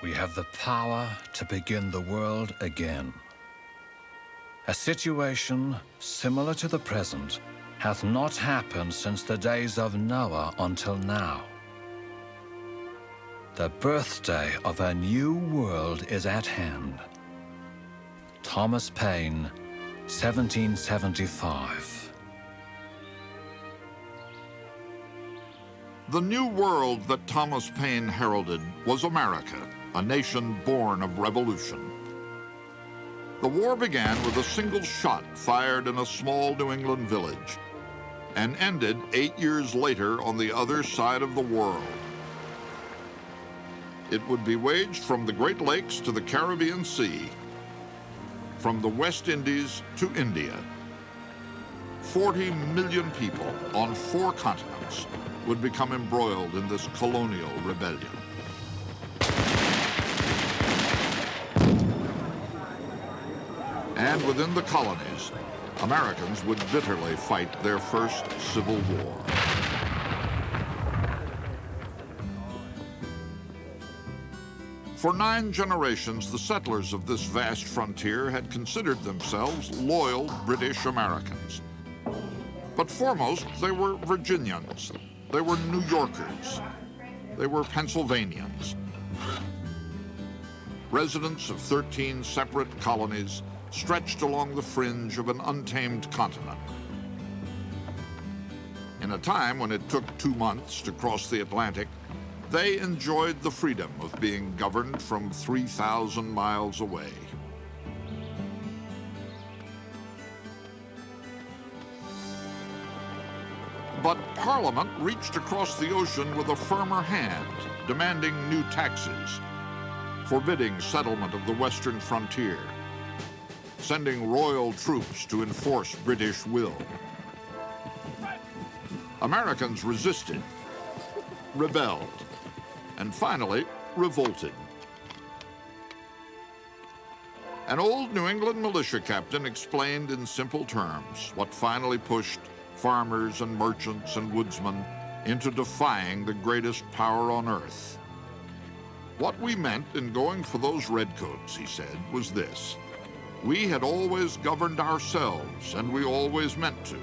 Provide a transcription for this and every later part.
we have the power to begin the world again. A situation similar to the present hath not happened since the days of Noah until now. The birthday of a new world is at hand. Thomas Paine, 1775. The new world that Thomas Paine heralded was America, a nation born of revolution. The war began with a single shot fired in a small New England village and ended 8 years later on the other side of the world. It would be waged from the Great Lakes to the Caribbean Sea, from the West Indies to India. 40 million people on 4 continents would become embroiled in this colonial rebellion. And within the colonies, Americans would bitterly fight their first civil war. For 9 generations, the settlers of this vast frontier had considered themselves loyal British Americans. But foremost, they were Virginians. They were New Yorkers. They were Pennsylvanians. Residents of 13 separate colonies stretched along the fringe of an untamed continent. In a time when it took 2 months to cross the Atlantic, they enjoyed the freedom of being governed from 3,000 miles away. But Parliament reached across the ocean with a firmer hand, demanding new taxes, forbidding settlement of the western frontier, sending royal troops to enforce British will. Americans resisted, rebelled, and finally revolted. An old New England militia captain explained in simple terms what finally pushed farmers and merchants and woodsmen into defying the greatest power on earth. What we meant in going for those redcoats, he said, was this: we had always governed ourselves, and we always meant to.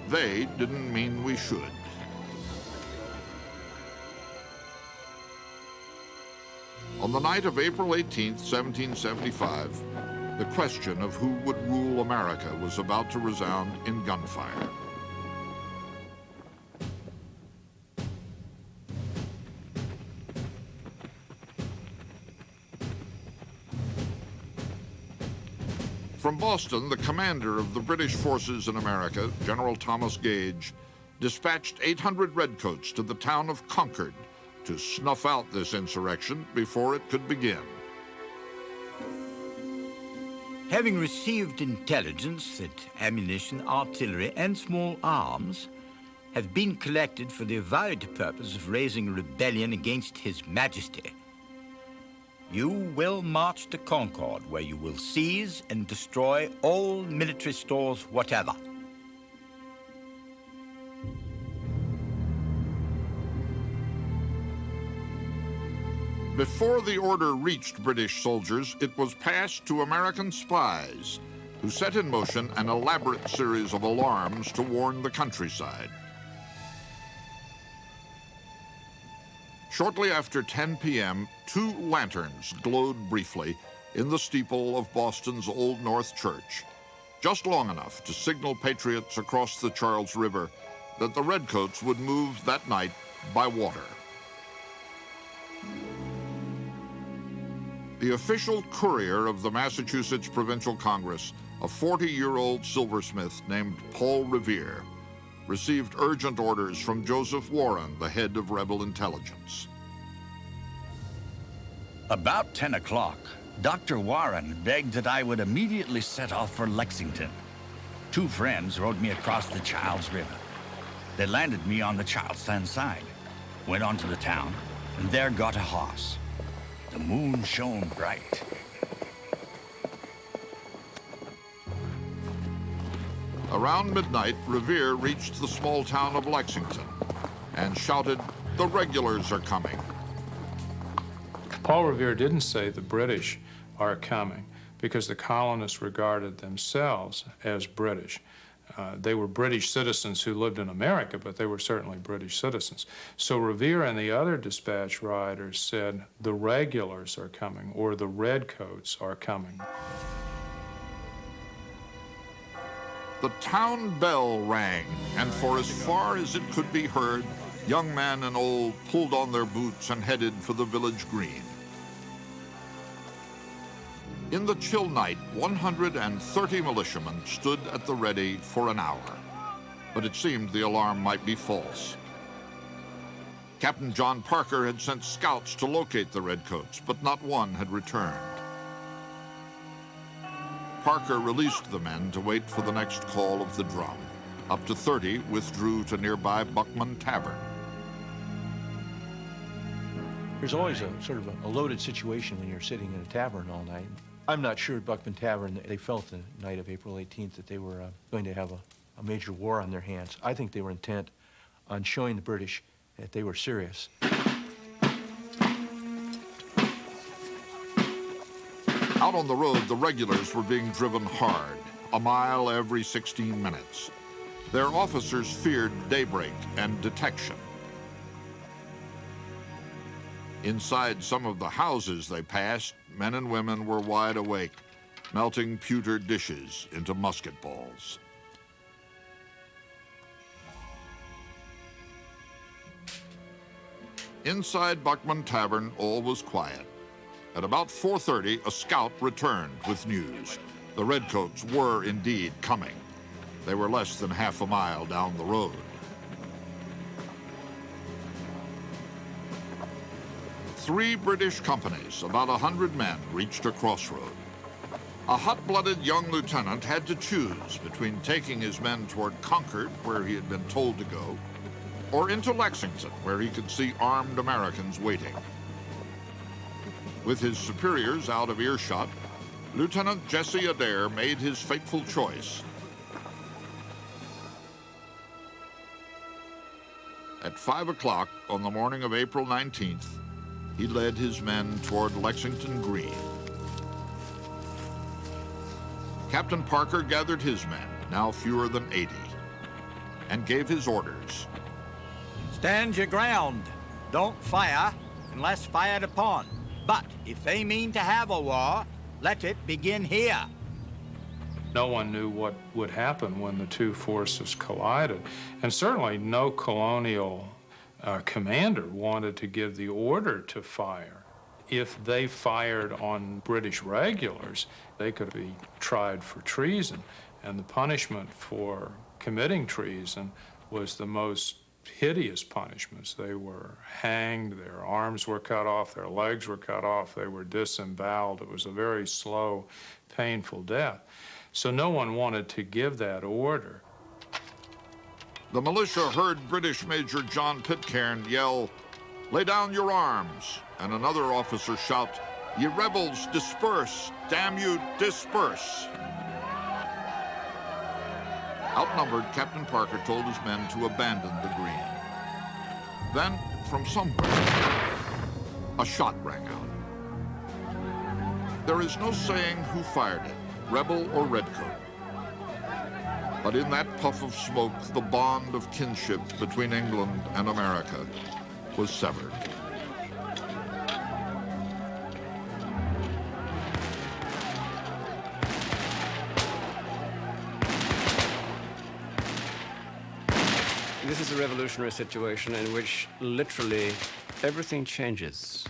They didn't mean we should. On the night of April 18, 1775, the question of who would rule America was about to resound in gunfire. From Boston, the commander of the British forces in America, General Thomas Gage, dispatched 800 redcoats to the town of Concord to snuff out this insurrection before it could begin. Having received intelligence that ammunition, artillery, and small arms have been collected for the avowed purpose of raising a rebellion against His Majesty, you will march to Concord, where you will seize and destroy all military stores whatever. Before the order reached British soldiers, it was passed to American spies, who set in motion an elaborate series of alarms to warn the countryside. Shortly after 10 p.m., 2 lanterns glowed briefly in the steeple of Boston's Old North Church, just long enough to signal patriots across the Charles River that the redcoats would move that night by water. The official courier of the Massachusetts Provincial Congress, a 40-year-old silversmith named Paul Revere, received urgent orders from Joseph Warren, the head of rebel intelligence. About 10 o'clock, Dr. Warren begged that I would immediately set off for Lexington. 2 friends rowed me across the Charles River. They landed me on the Charlestown side, went on to the town, and there got a horse. The moon shone bright. Around midnight, Revere reached the small town of Lexington and shouted, "The regulars are coming." Paul Revere didn't say the British are coming because the colonists regarded themselves as British. They were British citizens who lived in America, but they were certainly British citizens. So Revere and the other dispatch riders said the regulars are coming, or the redcoats are coming. The town bell rang, and for as far as it could be heard, young man and old pulled on their boots and headed for the village green. In the chill night, 130 militiamen stood at the ready for an hour, but it seemed the alarm might be false. Captain John Parker had sent scouts to locate the redcoats, but not one had returned. Parker released the men to wait for the next call of the drum. Up to 30 withdrew to nearby Buckman Tavern. There's always a sort of a loaded situation when you're sitting in a tavern all night. I'm not sure at Buckman Tavern they felt the night of April 18th that they were going to have a major war on their hands. I think they were intent on showing the British that they were serious. Out on the road, the regulars were being driven hard, a mile every 16 minutes. Their officers feared daybreak and detection. Inside some of the houses they passed, men and women were wide awake, melting pewter dishes into musket balls. Inside Buckman Tavern, all was quiet. At about 4:30, a scout returned with news. The redcoats were indeed coming. They were less than half a mile down the road. 3 British companies, about 100 men, reached a crossroad. A hot-blooded young lieutenant had to choose between taking his men toward Concord, where he had been told to go, or into Lexington, where he could see armed Americans waiting. With his superiors out of earshot, Lieutenant Jesse Adair made his fateful choice. At 5 o'clock on the morning of April 19th, he led his men toward Lexington Green. Captain Parker gathered his men, now fewer than 80, and gave his orders. Stand your ground. Don't fire unless fired upon. But if they mean to have a war, let it begin here. No one knew what would happen when the two forces collided, and certainly no colonial commander wanted to give the order to fire. If they fired on British regulars, they could be tried for treason, and the punishment for committing treason was the most hideous punishments. They were hanged, their arms were cut off, their legs were cut off, they were disemboweled. It was a very slow, painful death. So no one wanted to give that order. The militia heard British Major John Pitcairn yell, "Lay down your arms," and another officer shout, "Ye rebels, disperse! Damn you, disperse!" Outnumbered, Captain Parker told his men to abandon the green. Then, from somewhere, a shot rang out. There is no saying who fired it, rebel or redcoat. But in that puff of smoke, the bond of kinship between England and America was severed. This is a revolutionary situation in which literally everything changes,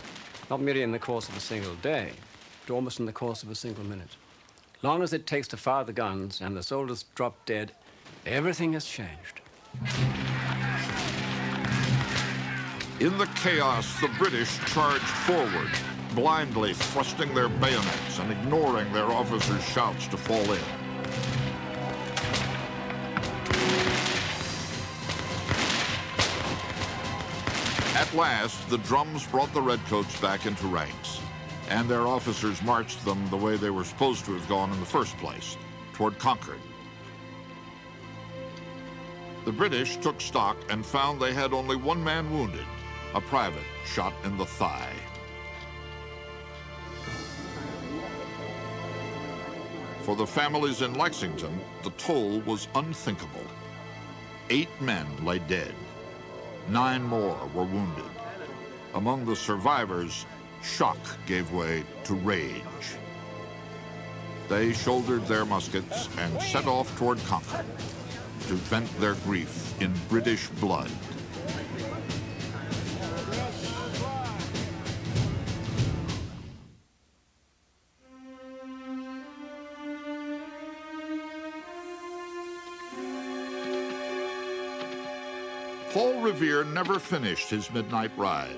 not merely in the course of a single day, but almost in the course of a single minute. Long as it takes to fire the guns and the soldiers drop dead, everything has changed. In the chaos, the British charged forward, blindly thrusting their bayonets and ignoring their officers' shouts to fall in. At last, the drums brought the redcoats back into ranks, and their officers marched them the way they were supposed to have gone in the first place, toward Concord. The British took stock and found they had only one man wounded, a private shot in the thigh. For the families in Lexington, the toll was unthinkable. 8 men lay dead. 9 more were wounded. Among the survivors, shock gave way to rage. They shouldered their muskets and set off toward Concord to vent their grief in British blood. Paul Revere never finished his midnight ride.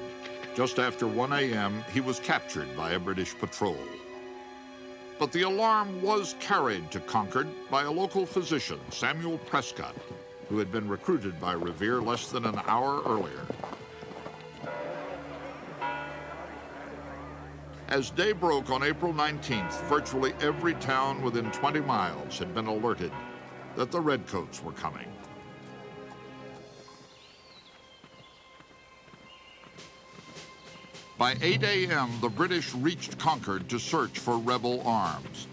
Just after 1 a.m., he was captured by a British patrol. But the alarm was carried to Concord by a local physician, Samuel Prescott, who had been recruited by Revere less than an hour earlier. As day broke on April 19th, virtually every town within 20 miles had been alerted that the Redcoats were coming. By 8 a.m., the British reached Concord to search for rebel arms.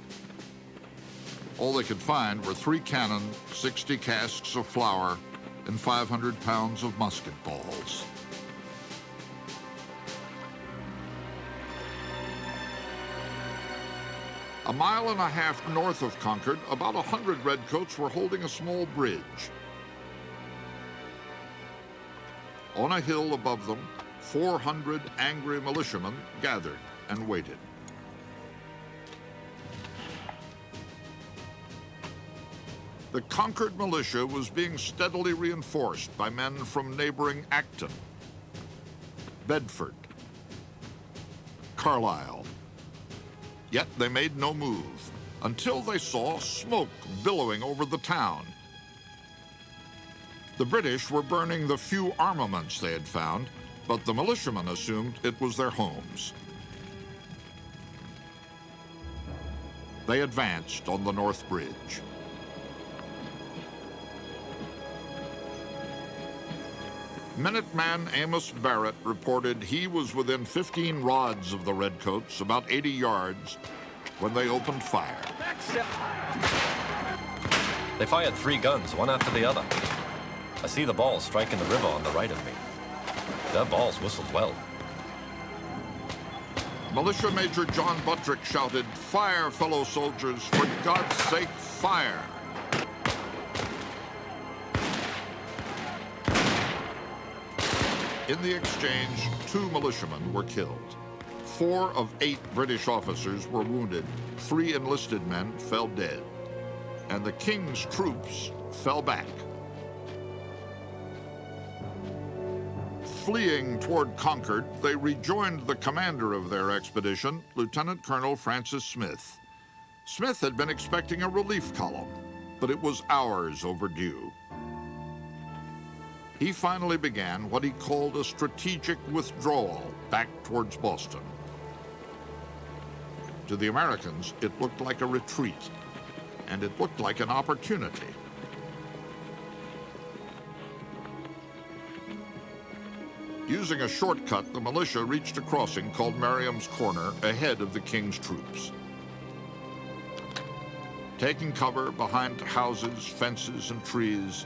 All they could find were 3 cannon, 60 casks of flour, and 500 pounds of musket balls. A mile and a half north of Concord, about 100 Redcoats were holding a small bridge. On a hill above them, 400 angry militiamen gathered and waited. The Concord militia was being steadily reinforced by men from neighboring Acton, Bedford, Carlisle. Yet they made no move until they saw smoke billowing over the town. The British were burning the few armaments they had found, but the militiamen assumed it was their homes. They advanced on the North Bridge. Minuteman Amos Barrett reported he was within 15 rods of the Redcoats, about 80 yards, when they opened fire. They fired 3 guns, one after the other. I see the balls striking the river on the right of me. Their balls whistled well. Militia Major John Buttrick shouted, "Fire, fellow soldiers, for God's sake, fire!" In the exchange, 2 militiamen were killed. 4 of 8 British officers were wounded. 3 enlisted men fell dead. And the King's troops fell back. Fleeing toward Concord, they rejoined the commander of their expedition, Lieutenant Colonel Francis Smith. Smith had been expecting a relief column, but it was hours overdue. He finally began what he called a strategic withdrawal back towards Boston. To the Americans, it looked like a retreat, and it looked like an opportunity. Using a shortcut, the militia reached a crossing called Merriam's Corner ahead of the King's troops. Taking cover behind houses, fences, and trees,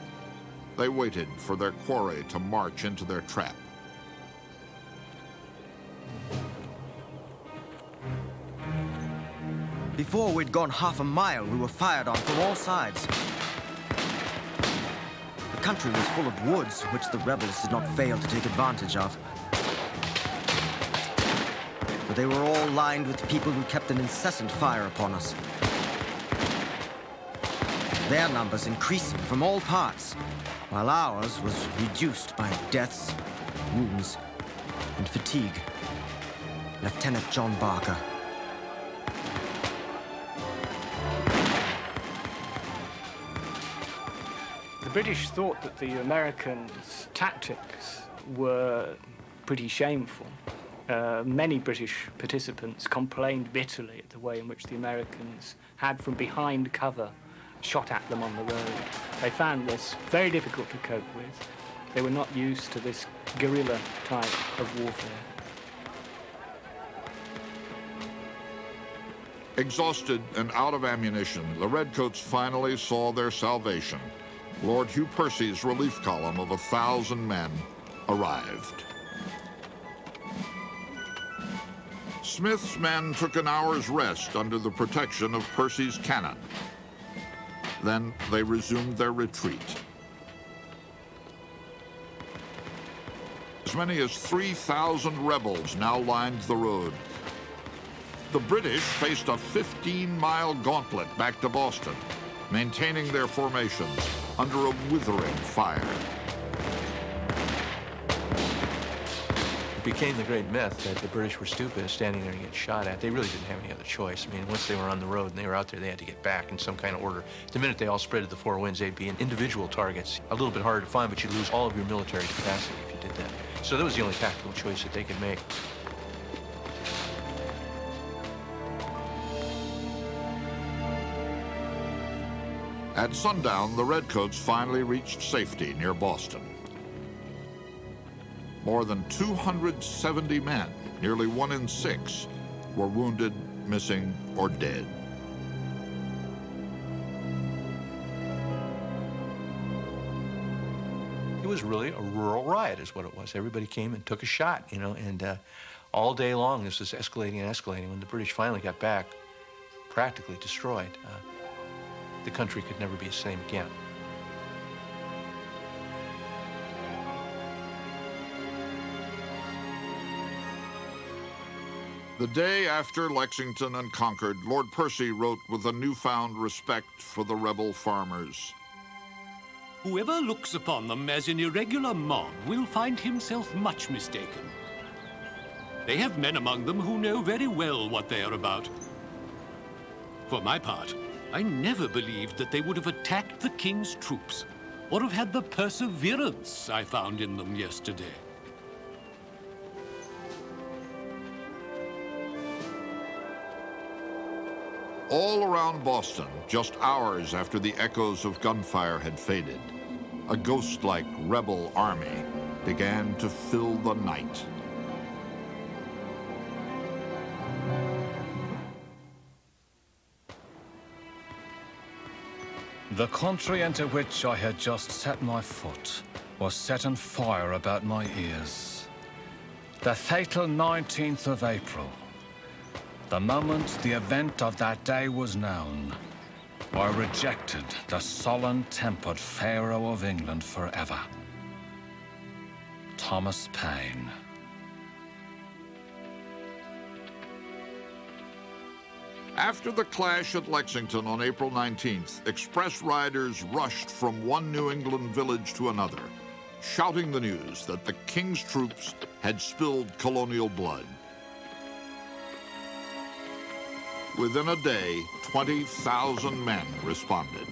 they waited for their quarry to march into their trap. Before we'd gone half a mile, we were fired on from all sides. The country was full of woods, which the rebels did not fail to take advantage of. But they were all lined with people who kept an incessant fire upon us. Their numbers increasing from all parts, while ours was reduced by deaths, wounds, and fatigue. Lieutenant John Barker. The British thought that the Americans' tactics were pretty shameful. Many British participants complained bitterly at the way in which the Americans had, from behind cover, shot at them on the road. They found this very difficult to cope with. They were not used to this guerrilla type of warfare. Exhausted and out of ammunition, the Redcoats finally saw their salvation. Lord Hugh Percy's relief column of 1,000 men arrived. Smith's men took an hour's rest under the protection of Percy's cannon. Then they resumed their retreat. As many as 3,000 rebels now lined the road. The British faced a 15-mile gauntlet back to Boston, maintaining their formations under a withering fire. It became the great myth that the British were stupid, standing there to get shot at. They really didn't have any other choice. I mean, once they were on the road and they were out there, they had to get back in some kind of order. The minute they all spread to the four winds, they'd be individual targets. A little bit harder to find, but you'd lose all of your military capacity if you did that. So that was the only tactical choice that they could make. At sundown, the Redcoats finally reached safety near Boston. More than 270 men, nearly 1 in 6, were wounded, missing, or dead. It was really a rural riot is what it was. Everybody came and took a shot, you know, and all day long this was escalating and escalating. When the British finally got back, practically destroyed, the country could never be the same again. The day after Lexington and Concord, Lord Percy wrote with a newfound respect for the rebel farmers. Whoever looks upon them as an irregular mob will find himself much mistaken. They have men among them who know very well what they are about. For my part, I never believed that they would have attacked the king's troops or have had the perseverance I found in them yesterday. All around Boston, just hours after the echoes of gunfire had faded, a ghost-like rebel army began to fill the night. The country into which I had just set my foot was set on fire about my ears. The fatal 19th of April, the moment the event of that day was known, I rejected the sullen-tempered Pharaoh of England forever. Thomas Paine. After the clash at Lexington on April 19th, express riders rushed from one New England village to another, shouting the news that the king's troops had spilled colonial blood. Within a day, 20,000 men responded.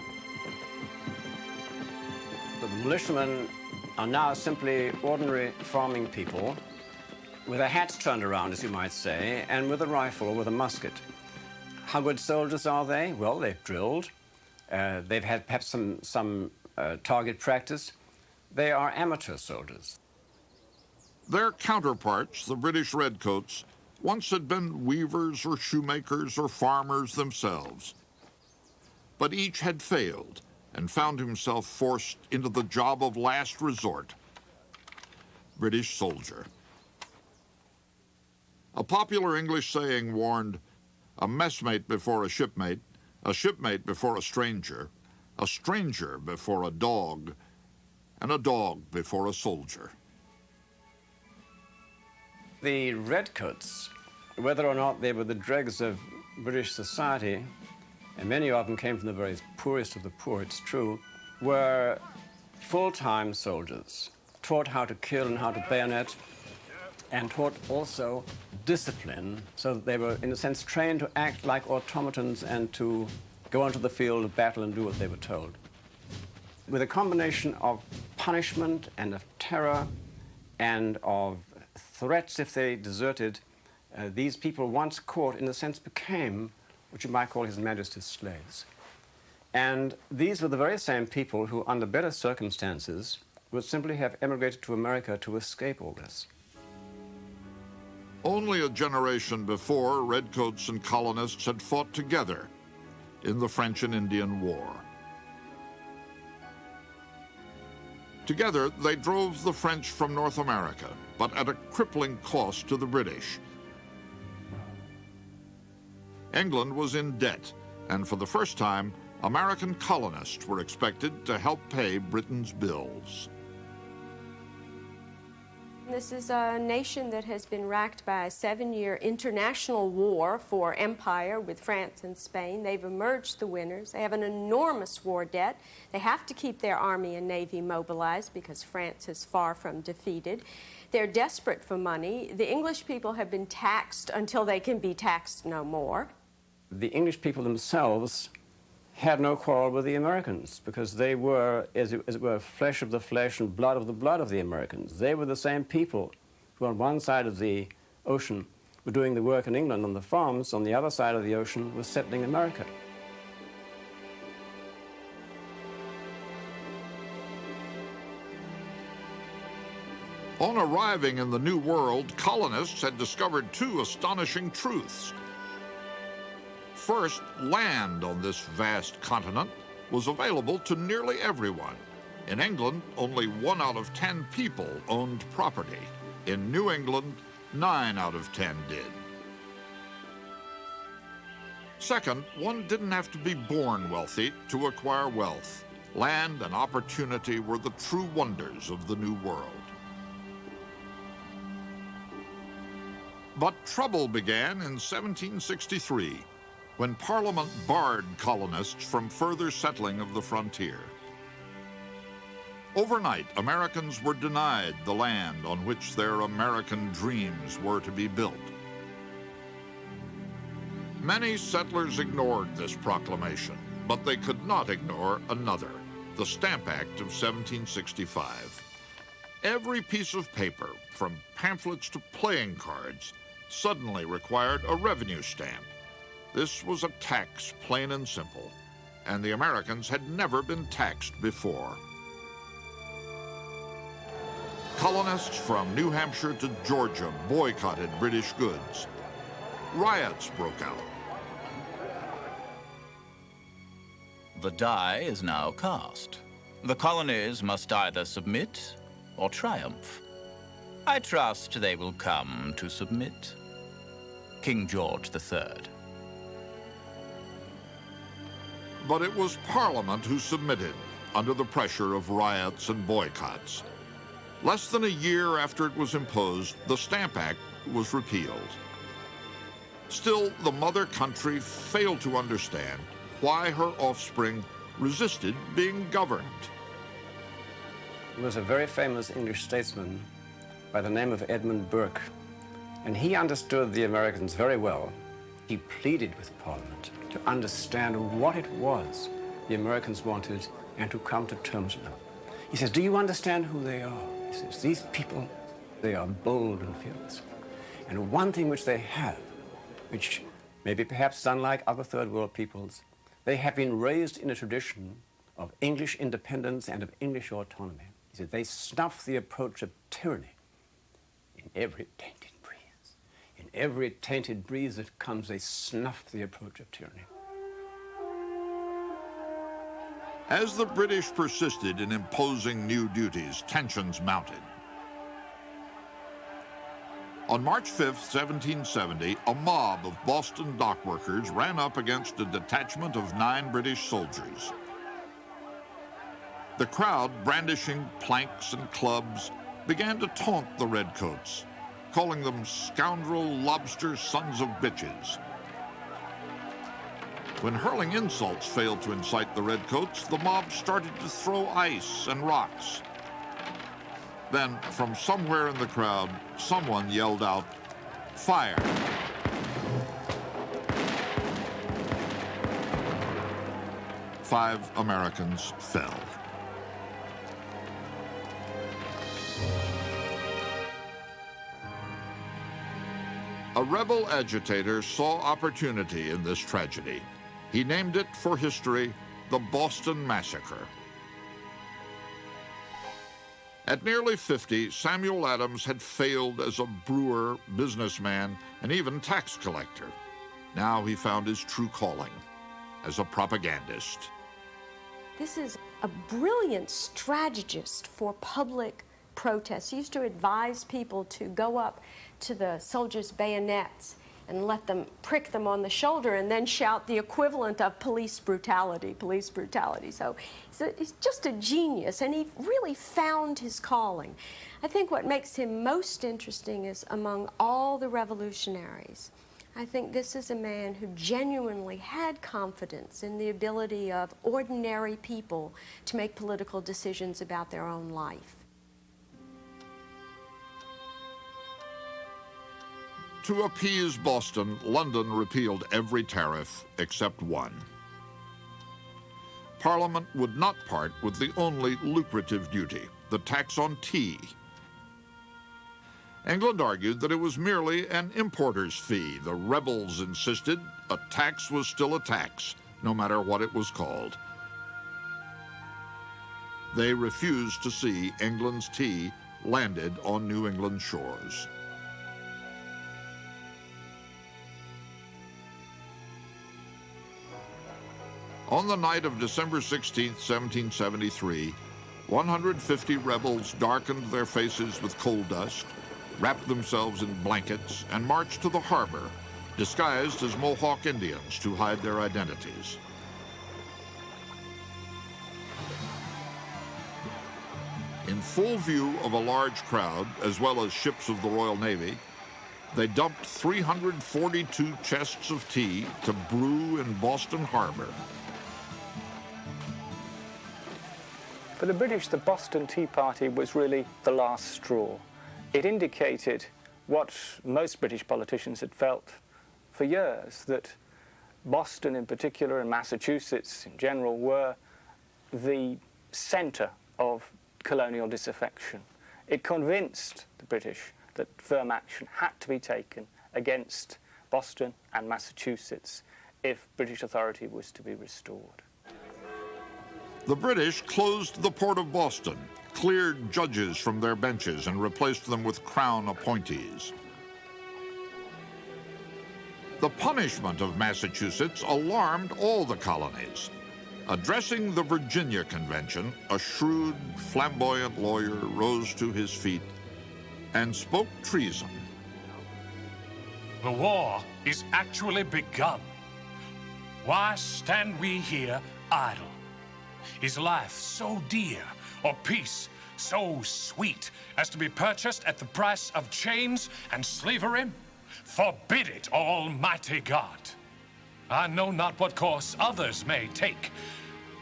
The militiamen are now simply ordinary farming people with their hats turned around, as you might say, and with a rifle or with a musket. How good soldiers are they? Well, they've drilled. They've had perhaps some target practice. They are amateur soldiers. Their counterparts, the British Redcoats, once had been weavers or shoemakers or farmers themselves. But each had failed and found himself forced into the job of last resort, British soldier. A popular English saying warned, "A messmate before a shipmate before a stranger before a dog, and a dog before a soldier." The Redcoats, whether or not they were the dregs of British society, and many of them came from the very poorest of the poor, it's true, were full-time soldiers, taught how to kill and how to bayonet, and taught also discipline, so that they were, in a sense, trained to act like automatons and to go onto the field of battle and do what they were told. With a combination of punishment and of terror and of threats if they deserted, these people once caught, in a sense, became what you might call His Majesty's slaves. And these were the very same people who, under better circumstances, would simply have emigrated to America to escape all this. Only a generation before, redcoats and colonists had fought together in the French and Indian War. Together, they drove the French from North America, but at a crippling cost to the British. England was in debt, and for the first time, American colonists were expected to help pay Britain's bills. This is a nation that has been racked by a 7-year international war for empire with France and Spain. They've emerged the winners. They have an enormous war debt. They have to keep their army and navy mobilized because France is far from defeated. They're desperate for money. The English people have been taxed until they can be taxed no more. The English people themselves had no quarrel with the Americans because they were, as it were, flesh of the flesh and blood of the blood of the Americans. They were the same people who on one side of the ocean were doing the work in England on the farms, on the other side of the ocean was settling America. On arriving in the New World, colonists had discovered two astonishing truths. First, land on this vast continent was available to nearly everyone. In England, only 1 out of 10 people owned property. In New England, 9 out of 10 did. Second, one didn't have to be born wealthy to acquire wealth. Land and opportunity were the true wonders of the New World. But trouble began in 1763. When Parliament barred colonists from further settling of the frontier. Overnight, Americans were denied the land on which their American dreams were to be built. Many settlers ignored this proclamation, but they could not ignore another, the Stamp Act of 1765. Every piece of paper, from pamphlets to playing cards, suddenly required a revenue stamp. This was a tax, plain and simple, and the Americans had never been taxed before. Colonists from New Hampshire to Georgia boycotted British goods. Riots broke out. The die is now cast. The colonies must either submit or triumph. I trust they will come to submit. King George III. But it was Parliament who submitted under the pressure of riots and boycotts. Less than a year after it was imposed, the Stamp Act was repealed. Still, the mother country failed to understand why her offspring resisted being governed. There was a very famous English statesman by the name of Edmund Burke, and he understood the Americans very well. He pleaded with Parliament to understand what it was the Americans wanted and to come to terms with them. He says, do you understand who they are? He says, these people, they are bold and fearless. And one thing which they have, which maybe perhaps is unlike other third world peoples, they have been raised in a tradition of English independence and of English autonomy. He said, they snuff the approach of tyranny in every tainted breeze. In every tainted breeze that comes, they snuff the approach of tyranny. As the British persisted in imposing new duties, tensions mounted. On March 5th, 1770, a mob of Boston dock workers ran up against a detachment of 9 British soldiers. The crowd, brandishing planks and clubs, began to taunt the redcoats, calling them scoundrel, lobster, sons of bitches. When hurling insults failed to incite the redcoats, the mob started to throw ice and rocks. Then, from somewhere in the crowd, someone yelled out, "Fire!" Five Americans fell. A rebel agitator saw opportunity in this tragedy. He named it for history the Boston Massacre. At nearly 50, Samuel Adams had failed as a brewer, businessman, and even tax collector. Now he found his true calling as a propagandist. This is a brilliant strategist for public protests. He used to advise people to go up to the soldiers' bayonets and let them prick them on the shoulder and then shout the equivalent of police brutality, police brutality. So he's just a genius, and he really found his calling. I think what makes him most interesting is among all the revolutionaries, I think this is a man who genuinely had confidence in the ability of ordinary people to make political decisions about their own life. To appease Boston, London repealed every tariff except one. Parliament would not part with the only lucrative duty, the tax on tea. England argued that it was merely an importer's fee. The rebels insisted a tax was still a tax, no matter what it was called. They refused to see England's tea landed on New England shores. On the night of December 16, 1773, 150 rebels darkened their faces with coal dust, wrapped themselves in blankets, and marched to the harbor, disguised as Mohawk Indians to hide their identities. In full view of a large crowd, as well as ships of the Royal Navy, they dumped 342 chests of tea to brew in Boston Harbor. For the British, the Boston Tea Party was really the last straw. It indicated what most British politicians had felt for years, that Boston in particular and Massachusetts in general were the center of colonial disaffection. It convinced the British that firm action had to be taken against Boston and Massachusetts if British authority was to be restored. The British closed the port of Boston, cleared judges from their benches, and replaced them with Crown appointees. The punishment of Massachusetts alarmed all the colonies. Addressing the Virginia Convention, a shrewd, flamboyant lawyer rose to his feet and spoke treason. The war is actually begun. Why stand we here idle? Is life so dear, or peace so sweet, as to be purchased at the price of chains and slavery? Forbid it, Almighty God. I know not what course others may take,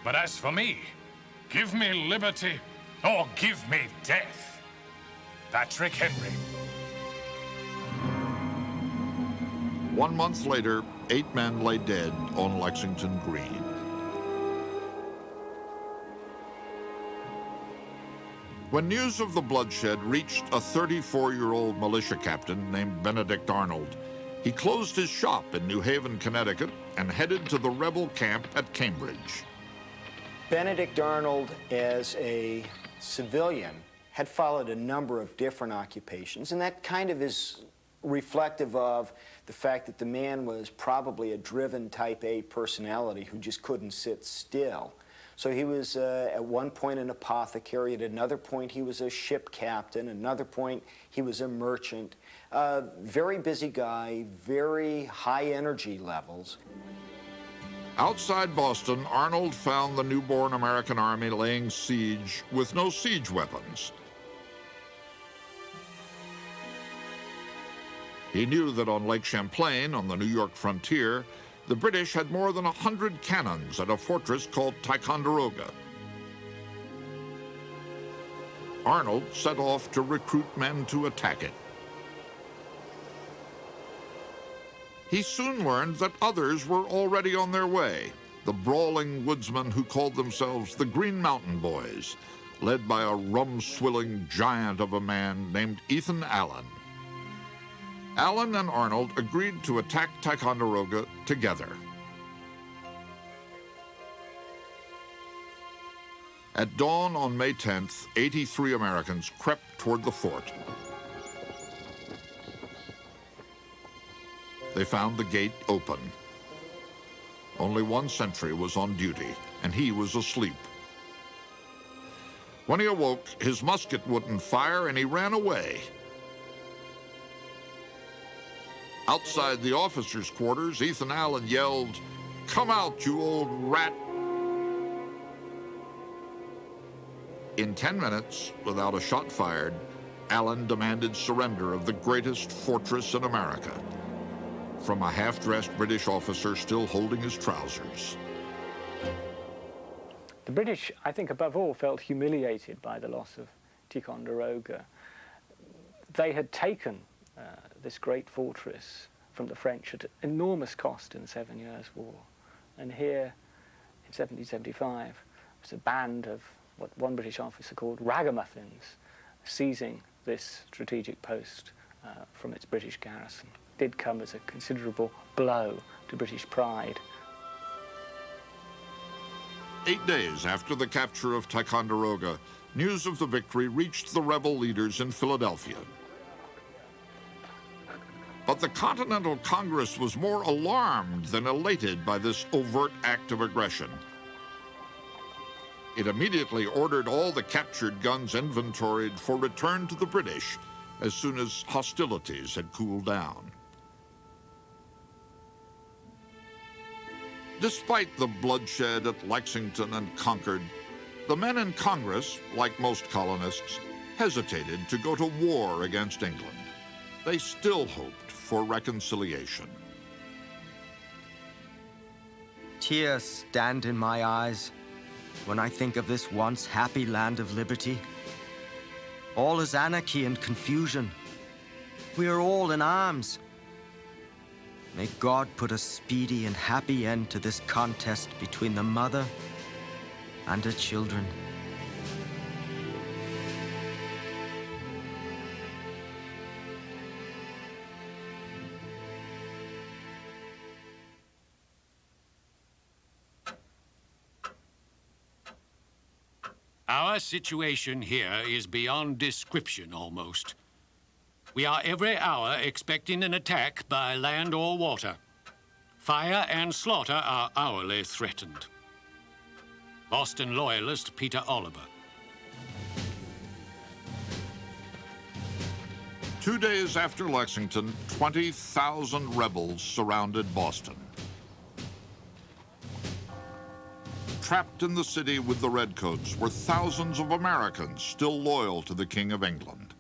but as for me, give me liberty or give me death. Patrick Henry. 1 month later, 8 men lay dead on Lexington Green. When news of the bloodshed reached a 34-year-old militia captain named Benedict Arnold, he closed his shop in New Haven, Connecticut, and headed to the rebel camp at Cambridge. Benedict Arnold, as a civilian, had followed a number of different occupations, and that kind of is reflective of the fact that the man was probably a driven type A personality who just couldn't sit still. So he was at one point an apothecary, at another point he was a ship captain, another point he was a merchant. Very busy guy, very high energy levels. Outside Boston, Arnold found the newborn American army laying siege with no siege weapons. He knew that on Lake Champlain, on the New York frontier, the British had more than 100 cannons at a fortress called Ticonderoga. Arnold set off to recruit men to attack it. He soon learned that others were already on their way, the brawling woodsmen who called themselves the Green Mountain Boys, led by a rum-swilling giant of a man named Ethan Allen. Allen and Arnold agreed to attack Ticonderoga together. At dawn on May 10th, 83 Americans crept toward the fort. They found the gate open. Only one sentry was on duty, and he was asleep. When he awoke, his musket wouldn't fire, and he ran away. Outside the officers' quarters, Ethan Allen yelled, "Come out, you old rat!" In 10 minutes, without a shot fired, Allen demanded surrender of the greatest fortress in America, from a half-dressed British officer still holding his trousers. The British, I think, above all, felt humiliated by the loss of Ticonderoga. They had taken this great fortress from the French at enormous cost in the 7 Years' War. And here, in 1775, was a band of what one British officer called ragamuffins seizing this strategic post from its British garrison. It did come as a considerable blow to British pride. 8 days after the capture of Ticonderoga, news of the victory reached the rebel leaders in Philadelphia. But the Continental Congress was more alarmed than elated by this overt act of aggression. It immediately ordered all the captured guns inventoried for return to the British as soon as hostilities had cooled down. Despite the bloodshed at Lexington and Concord, the men in Congress, like most colonists, hesitated to go to war against England. They still hoped for reconciliation. Tears stand in my eyes when I think of this once happy land of liberty. All is anarchy and confusion. We are all in arms. May God put a speedy and happy end to this contest between the mother and her children. Our situation here is beyond description, almost. We are every hour expecting an attack by land or water. Fire and slaughter are hourly threatened. Boston loyalist Peter Oliver. 2 days after Lexington, 20,000 rebels surrounded Boston. Trapped in the city with the Redcoats were thousands of Americans still loyal to the King of England.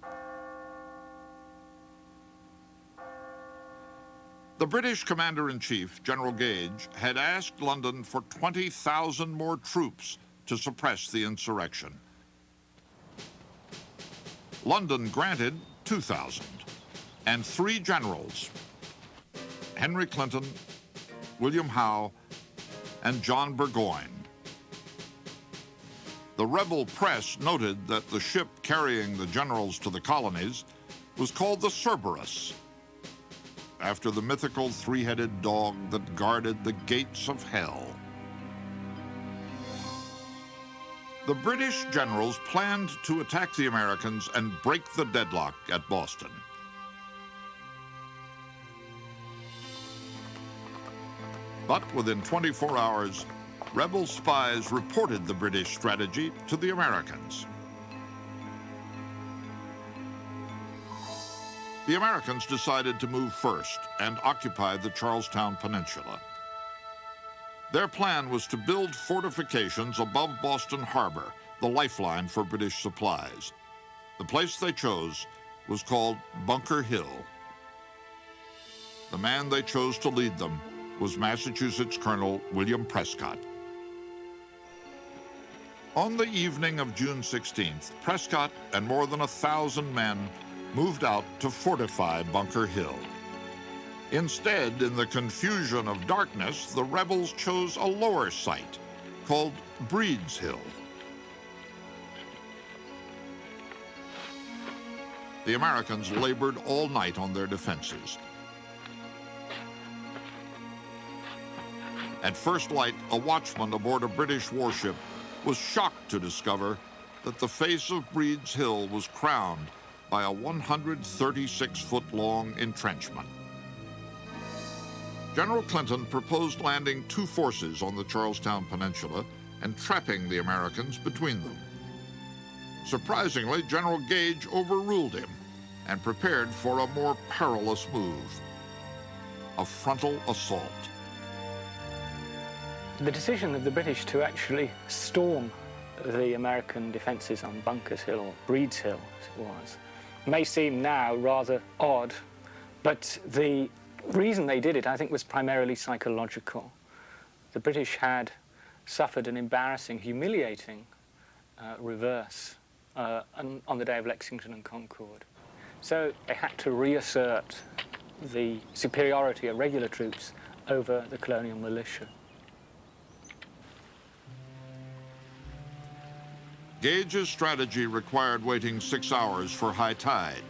The British Commander-in-Chief, General Gage, had asked London for 20,000 more troops to suppress the insurrection. London granted 2,000, and 3 generals, Henry Clinton, William Howe, and John Burgoyne. The rebel press noted that the ship carrying the generals to the colonies was called the Cerberus, after the mythical three-headed dog that guarded the gates of hell. The British generals planned to attack the Americans and break the deadlock at Boston. But within 24 hours, rebel spies reported the British strategy to the Americans. The Americans decided to move first and occupy the Charlestown Peninsula. Their plan was to build fortifications above Boston Harbor, the lifeline for British supplies. The place they chose was called Bunker Hill. The man they chose to lead them was Massachusetts Colonel William Prescott. On the evening of June 16th, Prescott and more than 1,000 men moved out to fortify Bunker Hill. Instead, in the confusion of darkness, the rebels chose a lower site called Breed's Hill. The Americans labored all night on their defenses. At first light, a watchman aboard a British warship was shocked to discover that the face of Breed's Hill was crowned by a 136-foot-long entrenchment. General Clinton proposed landing 2 forces on the Charlestown Peninsula and trapping the Americans between them. Surprisingly, General Gage overruled him and prepared for a more perilous move, a frontal assault. The decision of the British to actually storm the American defenses on Bunker's Hill, or Breed's Hill as it was, may seem now rather odd, but the reason they did it, I think, was primarily psychological. The British had suffered an embarrassing, humiliating reverse on the day of Lexington and Concord. So they had to reassert the superiority of regular troops over the colonial militia. Gage's strategy required waiting 6 hours for high tide,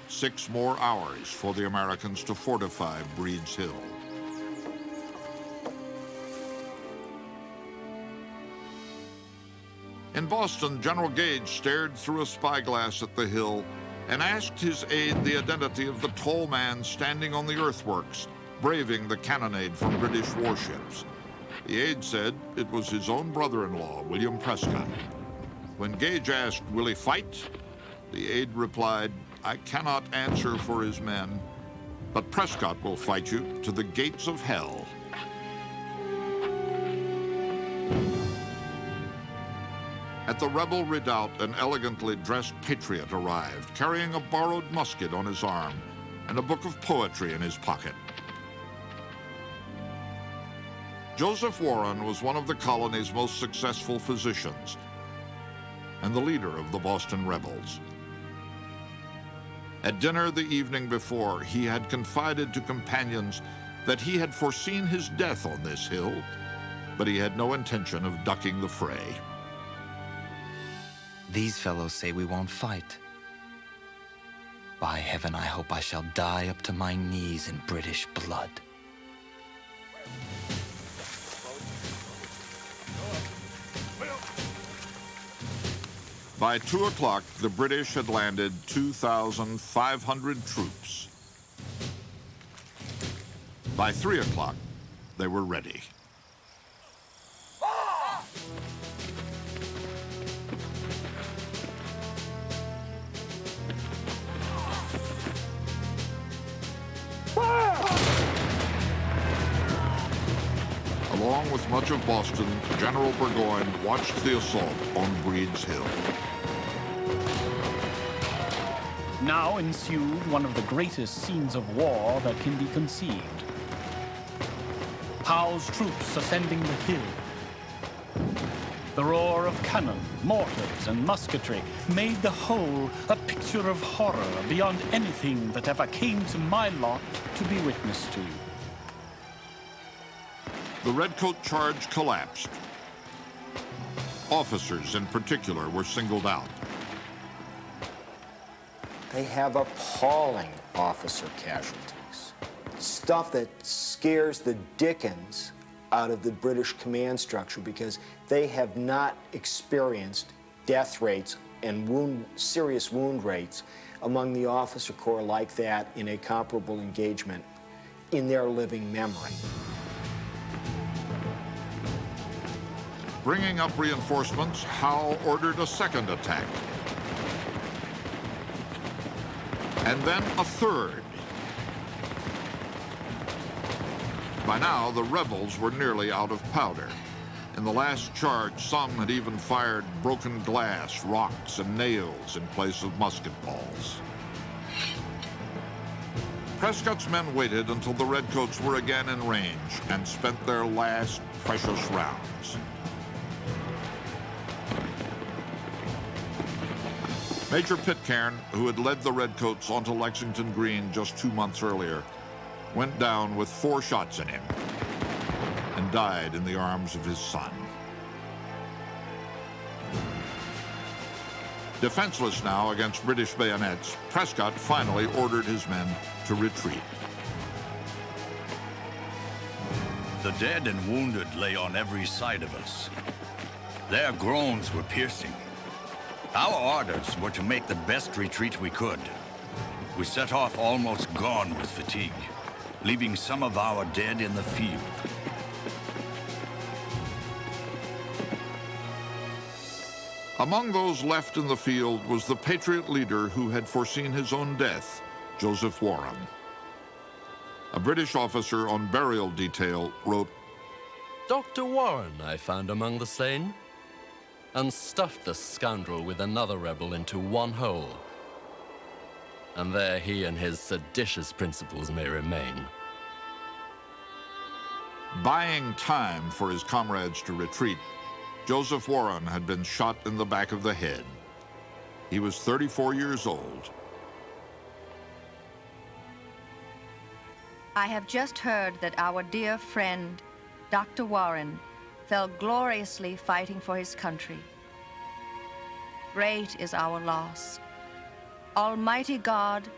6 more hours for the Americans to fortify Breed's Hill. In Boston, General Gage stared through a spyglass at the hill and asked his aide the identity of the tall man standing on the earthworks, braving the cannonade from British warships. The aide said it was his own brother-in-law, William Prescott. When Gage asked, "Will he fight?" the aide replied, "I cannot answer for his men, but Prescott will fight you to the gates of hell." At the rebel redoubt, an elegantly dressed patriot arrived, carrying a borrowed musket on his arm and a book of poetry in his pocket. Joseph Warren was one of the colony's most successful physicians and the leader of the Boston rebels. At dinner the evening before, he had confided to companions that he had foreseen his death on this hill, but he had no intention of ducking the fray. These fellows say we won't fight. By heaven, I hope I shall die up to my knees in British blood. By 2 o'clock, the British had landed 2,500 troops. By 3 o'clock, they were ready. Along with much of Boston, General Burgoyne watched the assault on Breed's Hill. Now ensued one of the greatest scenes of war that can be conceived. Howe's troops ascending the hill. The roar of cannon, mortars, and musketry made the whole a picture of horror beyond anything that ever came to my lot to be witness to. The redcoat charge collapsed. Officers in particular were singled out. They have appalling officer casualties. Stuff that scares the dickens out of the British command structure because they have not experienced death rates and serious wound rates among the officer corps like that in a comparable engagement in their living memory. Bringing up reinforcements, Howe ordered a second attack. And then a third. By now, the rebels were nearly out of powder. In the last charge, some had even fired broken glass, rocks, and nails in place of musket balls. Prescott's men waited until the redcoats were again in range and spent their last precious rounds. Major Pitcairn, who had led the redcoats onto Lexington Green just 2 months earlier, went down with 4 shots in him and died in the arms of his son. Defenseless now against British bayonets, Prescott finally ordered his men to retreat. The dead and wounded lay on every side of us. Their groans were piercing. Our orders were to make the best retreat we could. We set off almost gone with fatigue, leaving some of our dead in the field. Among those left in the field was the Patriot leader who had foreseen his own death, Joseph Warren. A British officer on burial detail wrote, Dr. Warren I found among the slain, and stuffed the scoundrel with another rebel into one hole. And there he and his seditious principles may remain. Buying time for his comrades to retreat, Joseph Warren had been shot in the back of the head. He was 34 years old. I have just heard that our dear friend, Dr. Warren, fell gloriously fighting for his country. Great is our loss. Almighty God,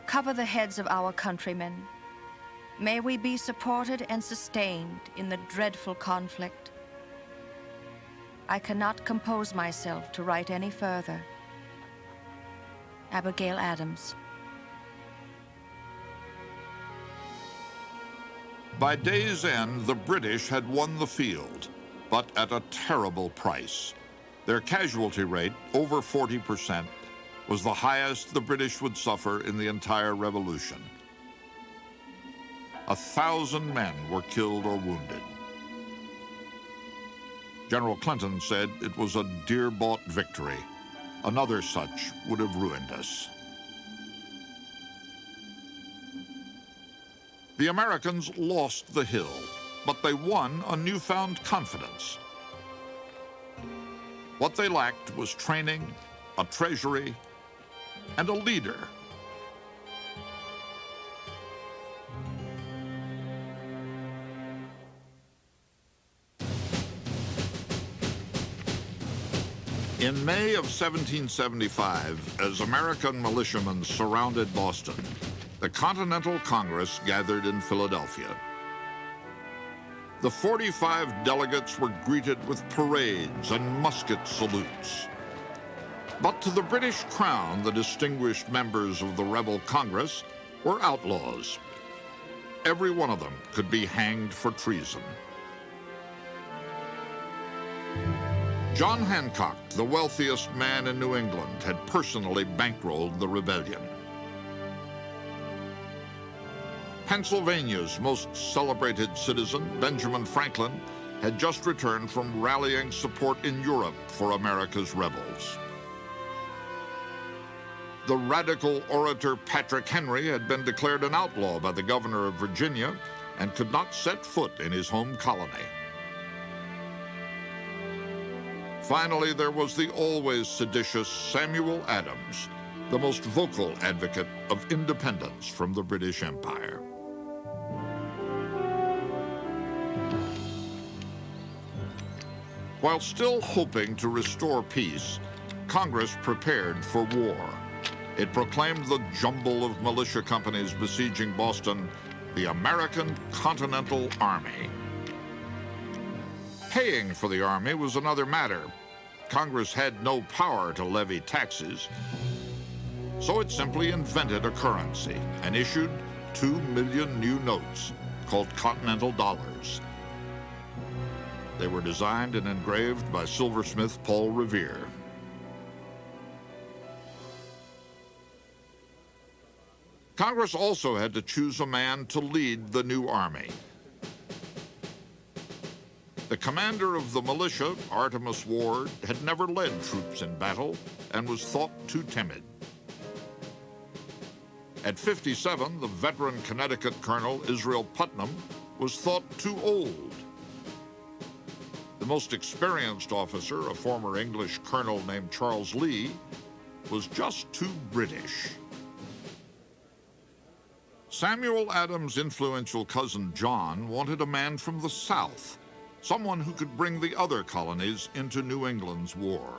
cover the heads of our countrymen. May we be supported and sustained in the dreadful conflict. I cannot compose myself to write any further. Abigail Adams. By day's end, the British had won the field, but at a terrible price. Their casualty rate, over 40%, was the highest the British would suffer in the entire revolution. 1,000 men were killed or wounded. General Clinton said it was a dear-bought victory. Another such would have ruined us. The Americans lost the hill, but they won a newfound confidence. What they lacked was training, a treasury, and a leader. In May of 1775, as American militiamen surrounded Boston, the Continental Congress gathered in Philadelphia. The 45 delegates were greeted with parades and musket salutes. But to the British Crown, the distinguished members of the rebel Congress were outlaws. Every one of them could be hanged for treason. John Hancock, the wealthiest man in New England, had personally bankrolled the rebellion. Pennsylvania's most celebrated citizen, Benjamin Franklin, had just returned from rallying support in Europe for America's rebels. The radical orator Patrick Henry had been declared an outlaw by the governor of Virginia and could not set foot in his home colony. Finally, there was the always seditious Samuel Adams, the most vocal advocate of independence from the British Empire. While still hoping to restore peace, Congress prepared for war. It proclaimed the jumble of militia companies besieging Boston the American Continental Army. Paying for the army was another matter. Congress had no power to levy taxes, so it simply invented a currency and issued 2 million new notes called Continental dollars. They were designed and engraved by silversmith Paul Revere. Congress also had to choose a man to lead the new army. The commander of the militia, Artemus Ward, had never led troops in battle and was thought too timid. At 57, the veteran Connecticut Colonel Israel Putnam was thought too old. The most experienced officer, a former English colonel named Charles Lee, was just too British. Samuel Adams' influential cousin John wanted a man from the South, someone who could bring the other colonies into New England's war.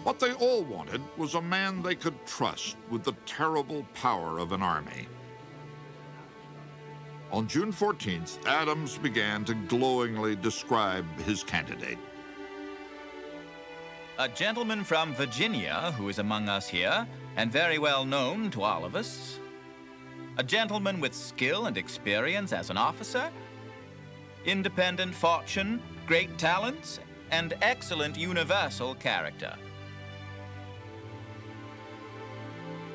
What they all wanted was a man they could trust with the terrible power of an army. On June 14th, Adams began to glowingly describe his candidate. A gentleman from Virginia who is among us here, and very well known to all of us. A gentleman with skill and experience as an officer, independent fortune, great talents, and excellent universal character.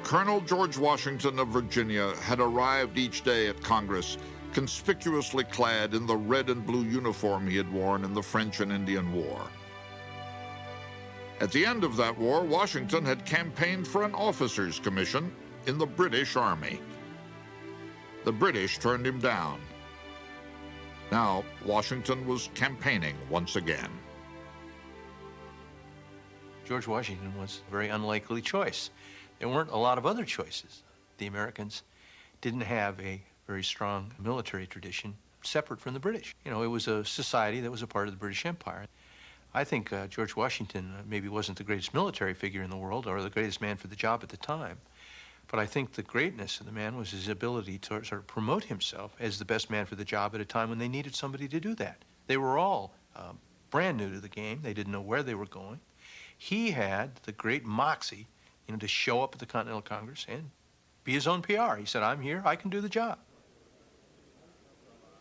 Colonel George Washington of Virginia had arrived each day at Congress, conspicuously clad in the red and blue uniform he had worn in the French and Indian War. At the end of that war, Washington had campaigned for an officer's commission in the British Army. The British turned him down. Now, Washington was campaigning once again. George Washington was a very unlikely choice. There weren't a lot of other choices. The Americans didn't have a very strong military tradition separate from the British. You know, it was a society that was a part of the British Empire. I think George Washington maybe wasn't the greatest military figure in the world or the greatest man for the job at the time. But I think the greatness of the man was his ability to sort of promote himself as the best man for the job at a time when they needed somebody to do that. They were all brand new to the game. They didn't know where they were going. He had the great moxie, you know, to show up at the Continental Congress and be his own PR. He said, I'm here, I can do the job.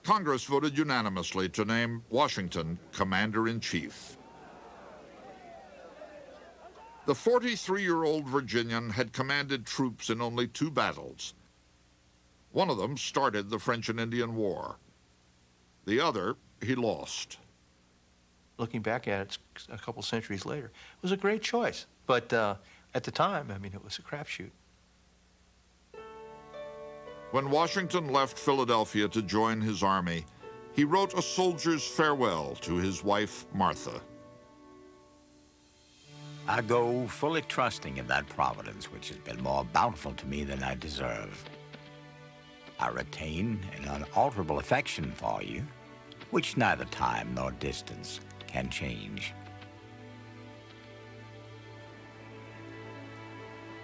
Congress voted unanimously to name Washington Commander-in-Chief. The 43-year-old Virginian had commanded troops in only 2 battles. One of them started the French and Indian War. The other, he lost. Looking back at it a couple centuries later, it was a great choice. But at the time, I mean, it was a crapshoot. When Washington left Philadelphia to join his army, he wrote a soldier's farewell to his wife, Martha. I go fully trusting in that providence which has been more bountiful to me than I deserve. I retain an unalterable affection for you, which neither time nor distance can change.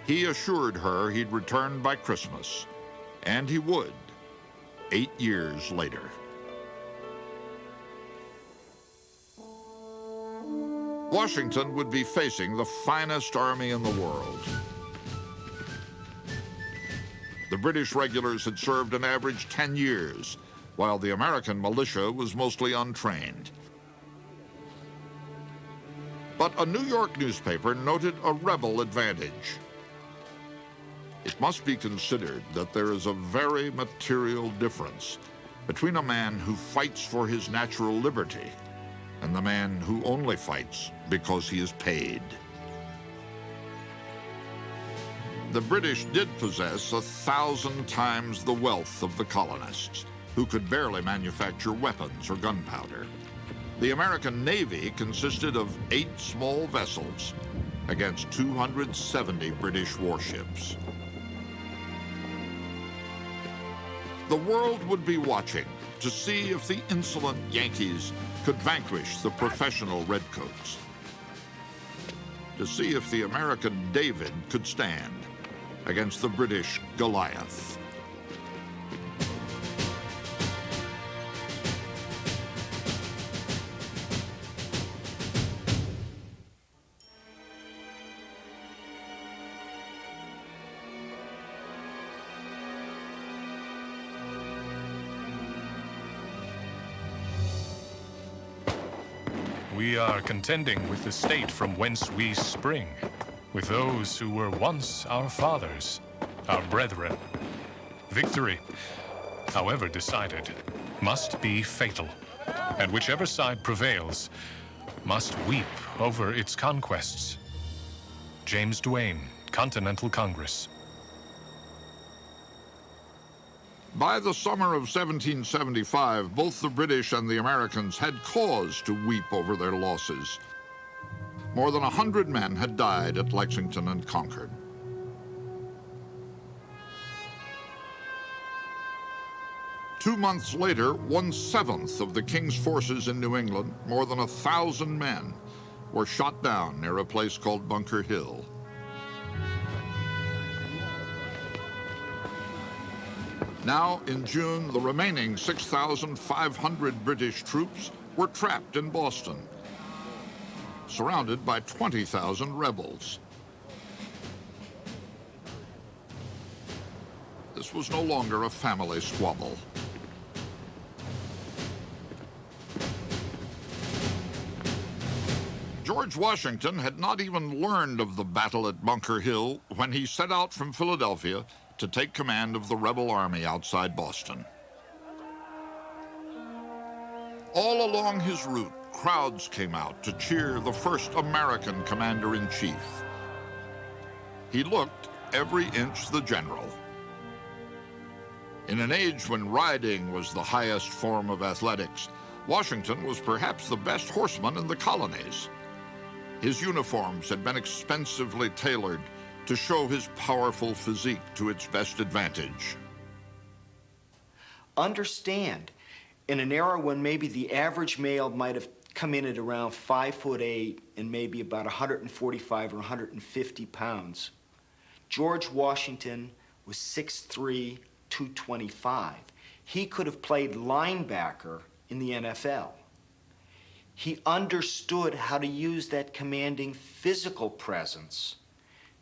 He assured her he'd return by Christmas, and he would, 8 years later. Washington would be facing the finest army in the world. The British regulars had served an average 10 years, while the American militia was mostly untrained. But a New York newspaper noted a rebel advantage. It must be considered that there is a very material difference between a man who fights for his natural liberty and the man who only fights because he is paid. The British did possess 1,000 times the wealth of the colonists, who could barely manufacture weapons or gunpowder. The American Navy consisted of 8 small vessels against 270 British warships. The world would be watching to see if the insolent Yankees could vanquish the professional redcoats, to see if the American David could stand against the British Goliath. We are contending with the state from whence we spring, with those who were once our fathers, our brethren. Victory, however decided, must be fatal, and whichever side prevails must weep over its conquests. James Duane, Continental Congress. By the summer of 1775, both the British and the Americans had cause to weep over their losses. More than 100 men had died at Lexington and Concord. Two months later, 1/7 of the King's forces in New England, more than 1,000 men, were shot down near a place called Bunker Hill. Now, in June, the remaining 6,500 British troops were trapped in Boston, surrounded by 20,000 rebels. This was no longer a family squabble. George Washington had not even learned of the battle at Bunker Hill when he set out from Philadelphia to take command of the rebel army outside Boston. All along his route, crowds came out to cheer the first American commander-in-chief. He looked every inch the general. In an age when riding was the highest form of athletics, Washington was perhaps the best horseman in the colonies. His uniforms had been expensively tailored to show his powerful physique to its best advantage. Understand, in an era when maybe the average male might have come in at around 5'8" and maybe about 145 or 150 pounds, George Washington was 6'3", 225. He could have played linebacker in the NFL. He understood how to use that commanding physical presence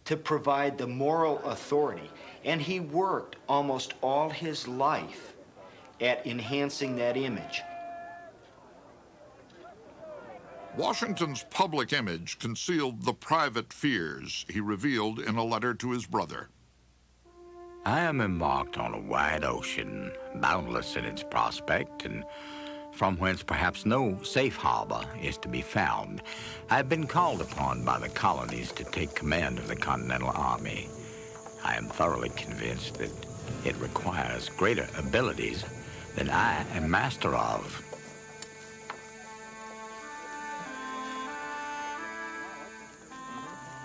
to provide the moral authority, and he worked almost all his life at enhancing that image. Washington's public image concealed the private fears he revealed in a letter to his brother. I am embarked on a wide ocean, boundless in its prospect, and from whence perhaps no safe harbor is to be found. I have been called upon by the colonies to take command of the Continental Army. I am thoroughly convinced that it requires greater abilities than I am master of.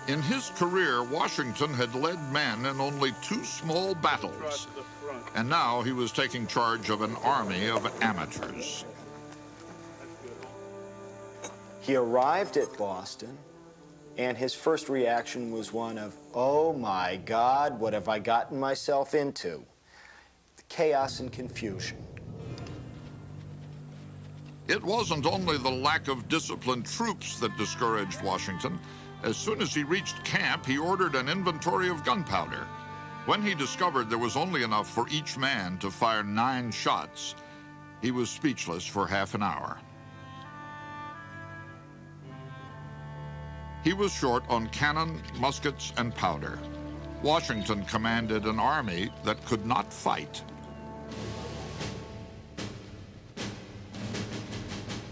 In his career, Washington had led men in only 2 small battles, and now he was taking charge of an army of amateurs. He arrived at Boston, and his first reaction was one of, oh my God, what have I gotten myself into? The chaos and confusion. It wasn't only the lack of disciplined troops that discouraged Washington. As soon as he reached camp, he ordered an inventory of gunpowder. When he discovered there was only enough for each man to fire 9 shots, he was speechless for half an hour. He was short on cannon, muskets, and powder. Washington commanded an army that could not fight.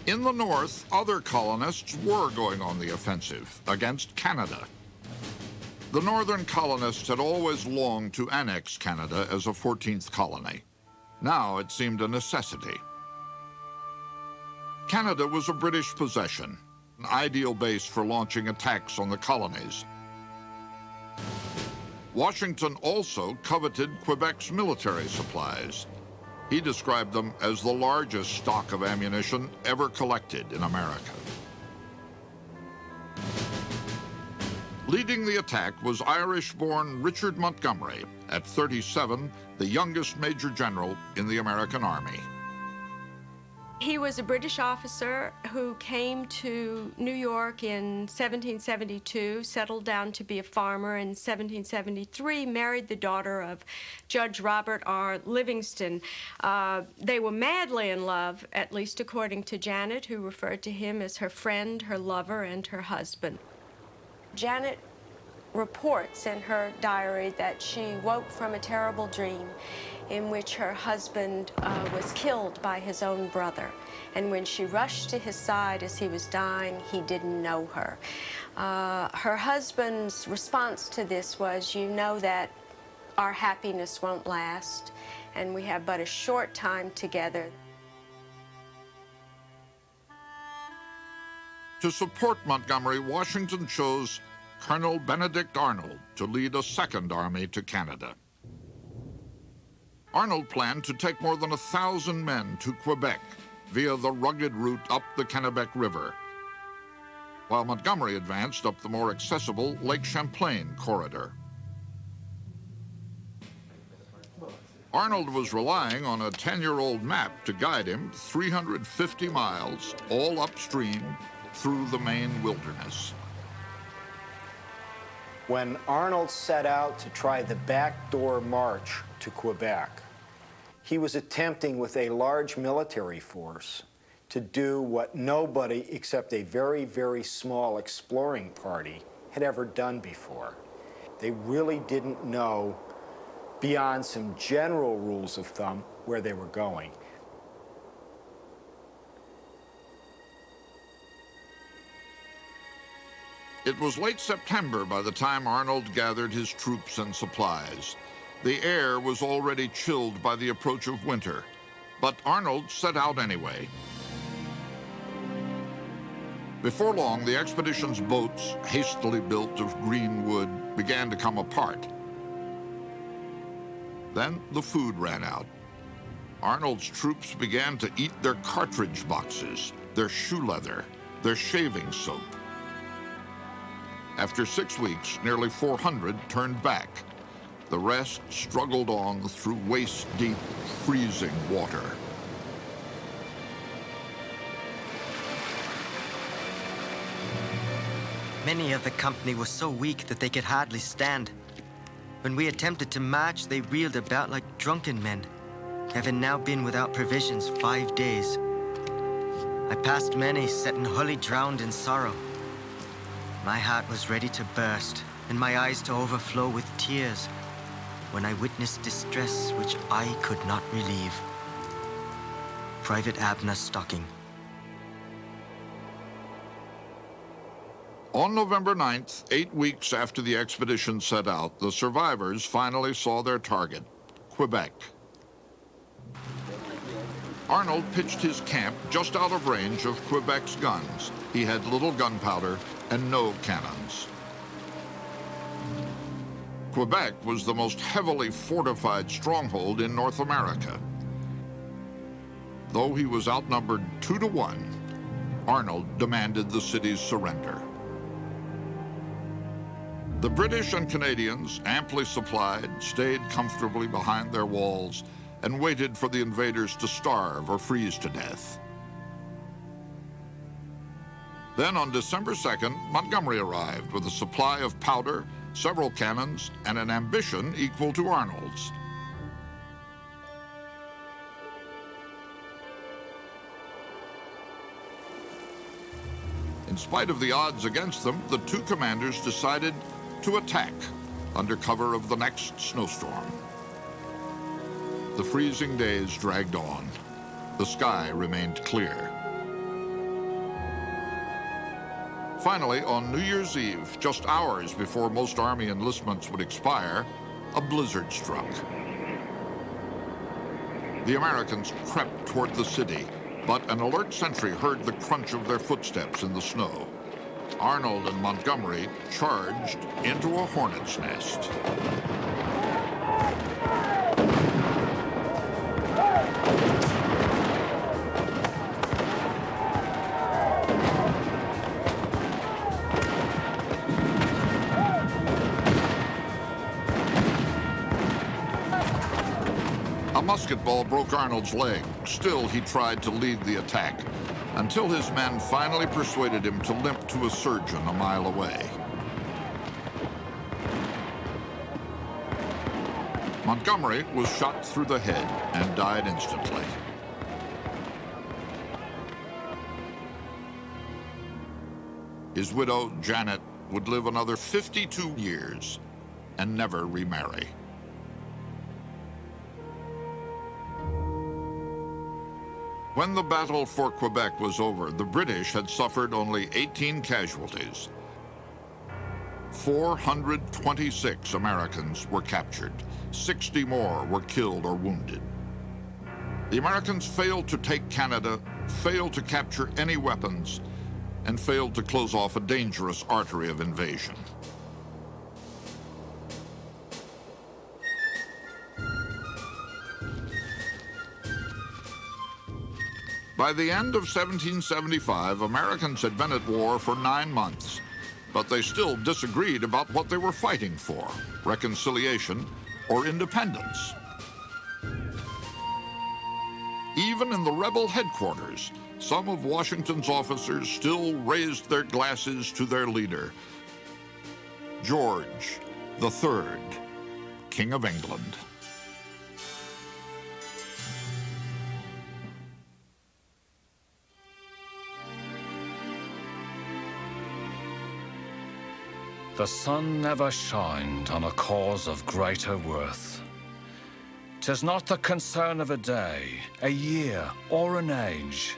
In the north, other colonists were going on the offensive against Canada. The northern colonists had always longed to annex Canada as a 14th colony. Now it seemed a necessity. Canada was a British possession, an ideal base for launching attacks on the colonies. Washington also coveted Quebec's military supplies. He described them as the largest stock of ammunition ever collected in America. Leading the attack was Irish-born Richard Montgomery, at 37, the youngest major general in the American Army. He was a British officer who came to New York in 1772, settled down to be a farmer in 1773, married the daughter of Judge Robert R. Livingston. They were madly in love, at least according to Janet, who referred to him as her friend, her lover, and her husband. Janet reports in her diary that she woke from a terrible dream in which her husband was killed by his own brother. And when she rushed to his side as he was dying, he didn't know her. Her husband's response to this was, you know that our happiness won't last, and we have but a short time together. To support Montgomery, Washington chose Colonel Benedict Arnold to lead a second army to Canada. Arnold planned to take more than 1,000 men to Quebec via the rugged route up the Kennebec River, while Montgomery advanced up the more accessible Lake Champlain corridor. Arnold was relying on a 10-year-old map to guide him 350 miles, all upstream, through the Maine wilderness. When Arnold set out to try the backdoor march to Quebec, he was attempting with a large military force to do what nobody except a very, very small exploring party had ever done before. They really didn't know, beyond some general rules of thumb, where they were going. It was late September by the time Arnold gathered his troops and supplies. The air was already chilled by the approach of winter, but Arnold set out anyway. Before long, the expedition's boats, hastily built of green wood, began to come apart. Then the food ran out. Arnold's troops began to eat their cartridge boxes, their shoe leather, their shaving soap. After 6 weeks, nearly 400 turned back. The rest struggled on through waist-deep, freezing water. Many of the company were so weak that they could hardly stand. When we attempted to march, they reeled about like drunken men, having now been without provisions 5 days. I passed many sitting wholly drowned in sorrow. My heart was ready to burst, and my eyes to overflow with tears, when I witnessed distress which I could not relieve. Private Abner Stocking. On November 9th, 8 weeks after the expedition set out, the survivors finally saw their target, Quebec. Arnold pitched his camp just out of range of Quebec's guns. He had little gunpowder and no cannons. Quebec was the most heavily fortified stronghold in North America. Though he was outnumbered 2 to 1, Arnold demanded the city's surrender. The British and Canadians, amply supplied, stayed comfortably behind their walls and waited for the invaders to starve or freeze to death. Then on December 2nd, Montgomery arrived with a supply of powder, several cannons, and an ambition equal to Arnold's. In spite of the odds against them, the two commanders decided to attack under cover of the next snowstorm. The freezing days dragged on. The sky remained clear. Finally, on New Year's Eve, just hours before most Army enlistments would expire, a blizzard struck. The Americans crept toward the city, but an alert sentry heard the crunch of their footsteps in the snow. Arnold and Montgomery charged into a hornet's nest. A musket ball broke Arnold's leg. Still, he tried to lead the attack, until his men finally persuaded him to limp to a surgeon a mile away. Montgomery was shot through the head and died instantly. His widow, Janet, would live another 52 years and never remarry. When the battle for Quebec was over, the British had suffered only 18 casualties. 426 Americans were captured. 60 more were killed or wounded. The Americans failed to take Canada, failed to capture any weapons, and failed to close off a dangerous artery of invasion. By the end of 1775, Americans had been at war for 9 months, but they still disagreed about what they were fighting for, reconciliation or independence. even in the rebel headquarters, some of Washington's officers still raised their glasses to their leader, George III, King of England. The sun never shined on a cause of greater worth. 'Tis not the concern of a day, a year, or an age.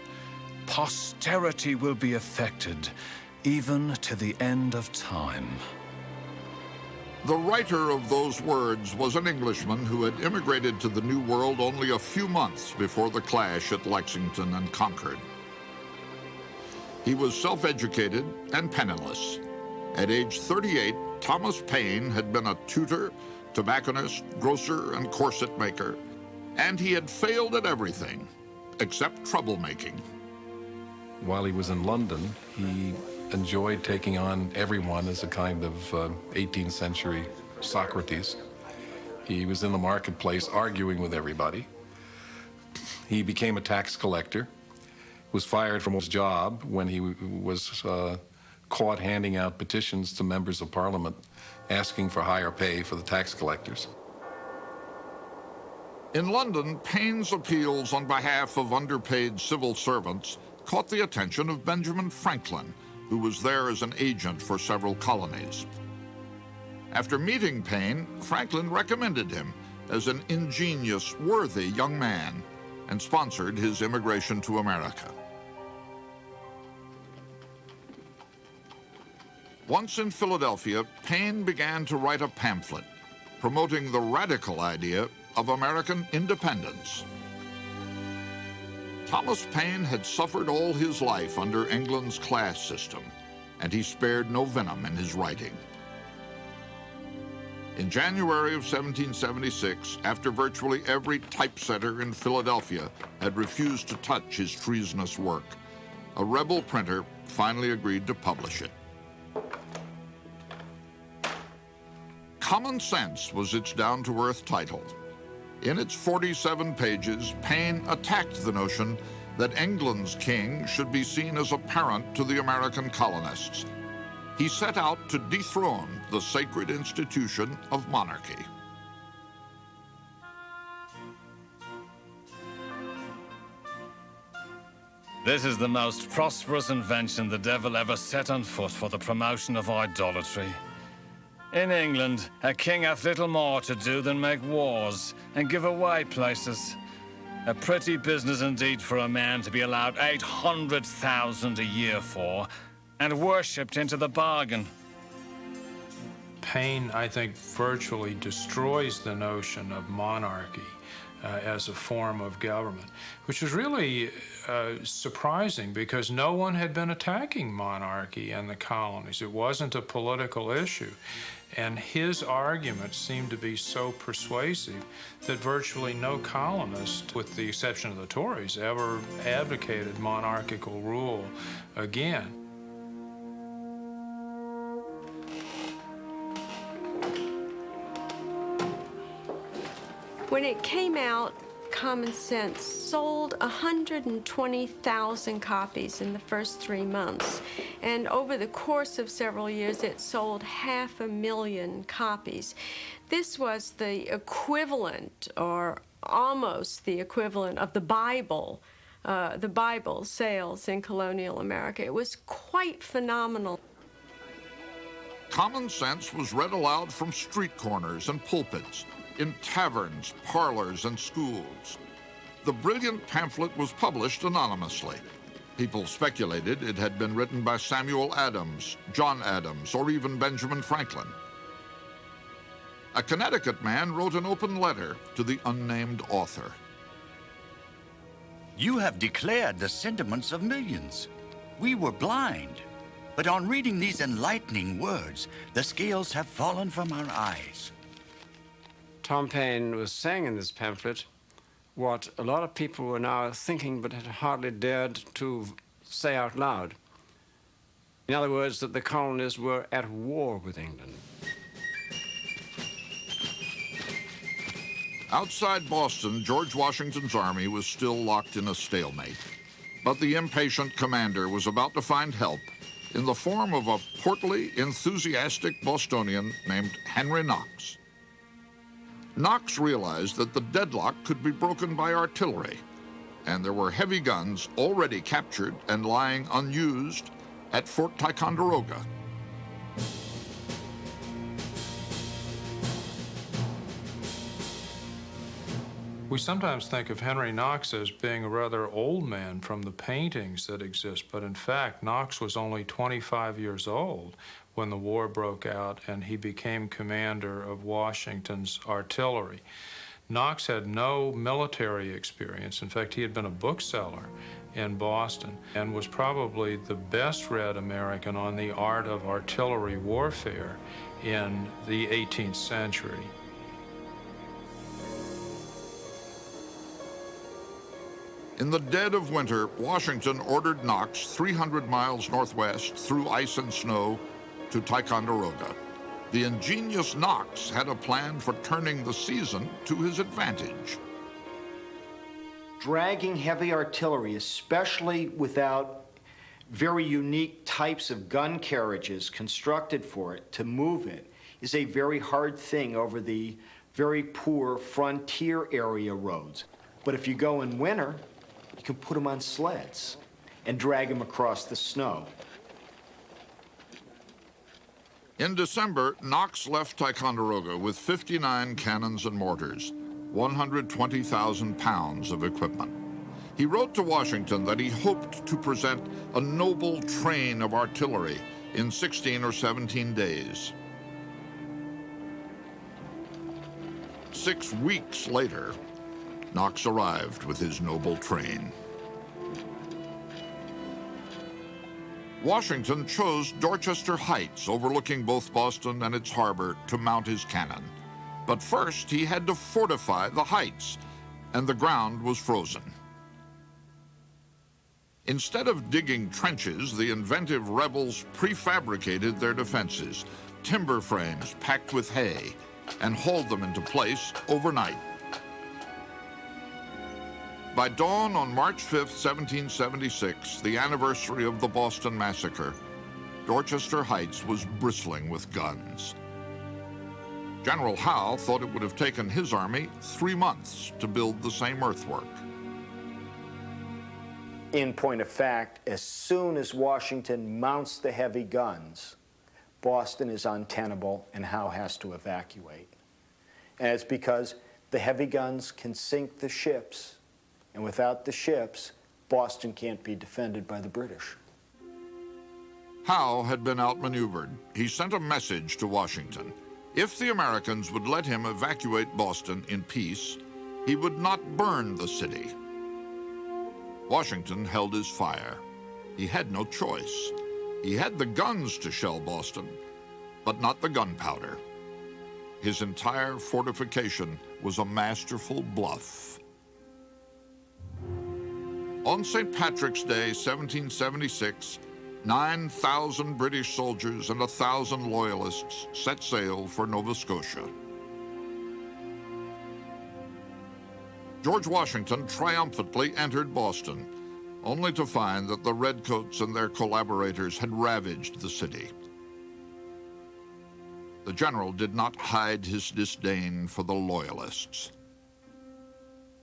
Posterity will be affected, even to the end of time. The writer of those words was an Englishman who had immigrated to the New World only a few months before the clash at Lexington and Concord. He was self-educated and penniless. At age 38, Thomas Paine had been a tutor, tobacconist, grocer, and corset maker, and he had failed at everything except troublemaking. While he was in London, he enjoyed taking on everyone as a kind of 18th century Socrates. He was in the marketplace arguing with everybody. He became a tax collector, was fired from his job when he was caught handing out petitions to members of Parliament asking for higher pay for the tax collectors. In London, Paine's appeals on behalf of underpaid civil servants caught the attention of Benjamin Franklin, who was there as an agent for several colonies. After meeting Paine, Franklin recommended him as an ingenious, worthy young man and sponsored his immigration to America. Once in Philadelphia, Paine began to write a pamphlet promoting the radical idea of American independence. Thomas Paine had suffered all his life under England's class system, and he spared no venom in his writing. In January of 1776, after virtually every typesetter in Philadelphia had refused to touch his treasonous work, a rebel printer finally agreed to publish it. Common Sense was its down-to-earth title. In its 47 pages, Paine attacked the notion that England's king should be seen as a parent to the American colonists. He set out to dethrone the sacred institution of monarchy. This is the most prosperous invention the devil ever set on foot for the promotion of idolatry. In England, a king hath little more to do than make wars and give away places. A pretty business indeed for a man to be allowed 800,000 a year for, and worshipped into the bargain. Paine, I think, virtually destroys the notion of monarchy as a form of government, which was really surprising because no one had been attacking monarchy in the colonies. It wasn't a political issue. And his arguments seemed to be so persuasive that virtually no colonist, with the exception of the Tories, ever advocated monarchical rule again. When it came out, Common Sense sold 120,000 copies in the first 3 months. And over the course of several years, it sold 500,000 copies. This was the equivalent, or almost the equivalent, of the Bible sales in colonial America. It was quite phenomenal. Common Sense was read aloud from street corners and pulpits, in taverns, parlors, and schools. The brilliant pamphlet was published anonymously. People speculated it had been written by Samuel Adams, John Adams, or even Benjamin Franklin. A Connecticut man wrote an open letter to the unnamed author. You have declared the sentiments of millions. We were blind, but on reading these enlightening words, the scales have fallen from our eyes. Tom Paine was saying in this pamphlet what a lot of people were now thinking but had hardly dared to say out loud. In other words, that the colonies were at war with England. Outside Boston, George Washington's army was still locked in a stalemate. But the impatient commander was about to find help in the form of a portly, enthusiastic Bostonian named Henry Knox. Knox realized that the deadlock could be broken by artillery, and there were heavy guns already captured and lying unused at Fort Ticonderoga. We sometimes think of Henry Knox as being a rather old man from the paintings that exist, but in fact, Knox was only 25 years old when the war broke out and he became commander of Washington's artillery. Knox had no military experience. In fact, he had been a bookseller in Boston and was probably the best-read American on the art of artillery warfare in the 18th century. In the dead of winter, Washington ordered Knox 300 miles northwest through ice and snow to Ticonderoga. The ingenious Knox had a plan for turning the season to his advantage. Dragging heavy artillery, especially without very unique types of gun carriages constructed for it to move it, is a very hard thing over the very poor frontier area roads. But if you go in winter, you can put them on sleds and drag them across the snow. In December, Knox left Ticonderoga with 59 cannons and mortars, 120,000 pounds of equipment. He wrote to Washington that he hoped to present a noble train of artillery in 16 or 17 days. 6 weeks later, Knox arrived with his noble train. Washington chose Dorchester Heights, overlooking both Boston and its harbor, to mount his cannon. But first, he had to fortify the heights, and the ground was frozen. Instead of digging trenches, the inventive rebels prefabricated their defenses, timber frames packed with hay, and hauled them into place overnight. By dawn on March 5, 1776, the anniversary of the Boston Massacre, Dorchester Heights was bristling with guns. General Howe thought it would have taken his army 3 months to build the same earthwork. In point of fact, as soon as Washington mounts the heavy guns, Boston is untenable and Howe has to evacuate. And it's because the heavy guns can sink the ships, and without the ships, Boston can't be defended by the British. Howe had been outmaneuvered. He sent a message to Washington. If the Americans would let him evacuate Boston in peace, he would not burn the city. Washington held his fire. He had no choice. He had the guns to shell Boston, but not the gunpowder. His entire fortification was a masterful bluff. On St. Patrick's Day, 1776, 9,000 British soldiers and 1,000 loyalists set sail for Nova Scotia. George Washington triumphantly entered Boston, only to find that the Redcoats and their collaborators had ravaged the city. The general did not hide his disdain for the Loyalists.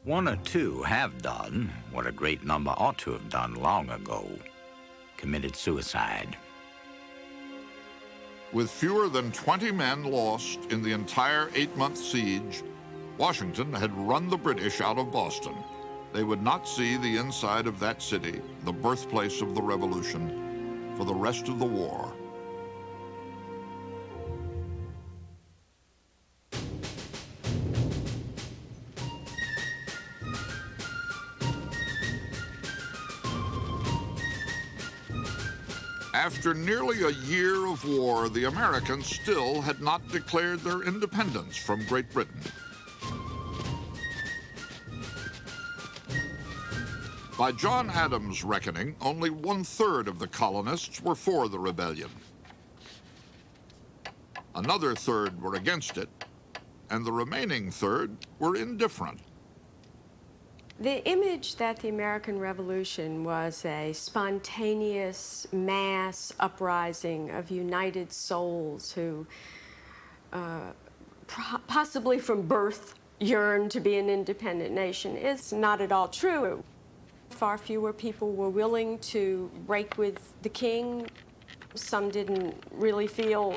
One or two have done what a great number ought to have done long ago, committed suicide. With fewer than 20 men lost in the entire 8-month siege, Washington had run the British out of Boston. They would not see the inside of that city, the birthplace of the Revolution, for the rest of the war. After nearly a year of war, the Americans still had not declared their independence from Great Britain. By John Adams' reckoning, only 1/3 of the colonists were for the rebellion. Another third were against it, and the remaining third were indifferent. The image that the American Revolution was a spontaneous mass uprising of united souls who possibly from birth yearned to be an independent nation is not at all true. Far fewer people were willing to break with the king. Some didn't really feel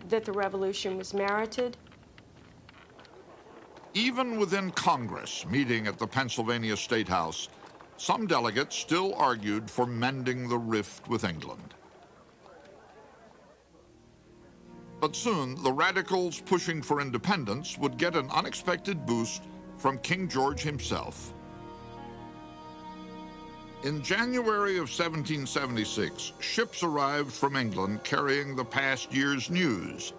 that the revolution was merited. Even within Congress, meeting at the Pennsylvania State House, some delegates still argued for mending the rift with England. But soon, the radicals pushing for independence would get an unexpected boost from King George himself. In January of 1776, ships arrived from England carrying the past year's news.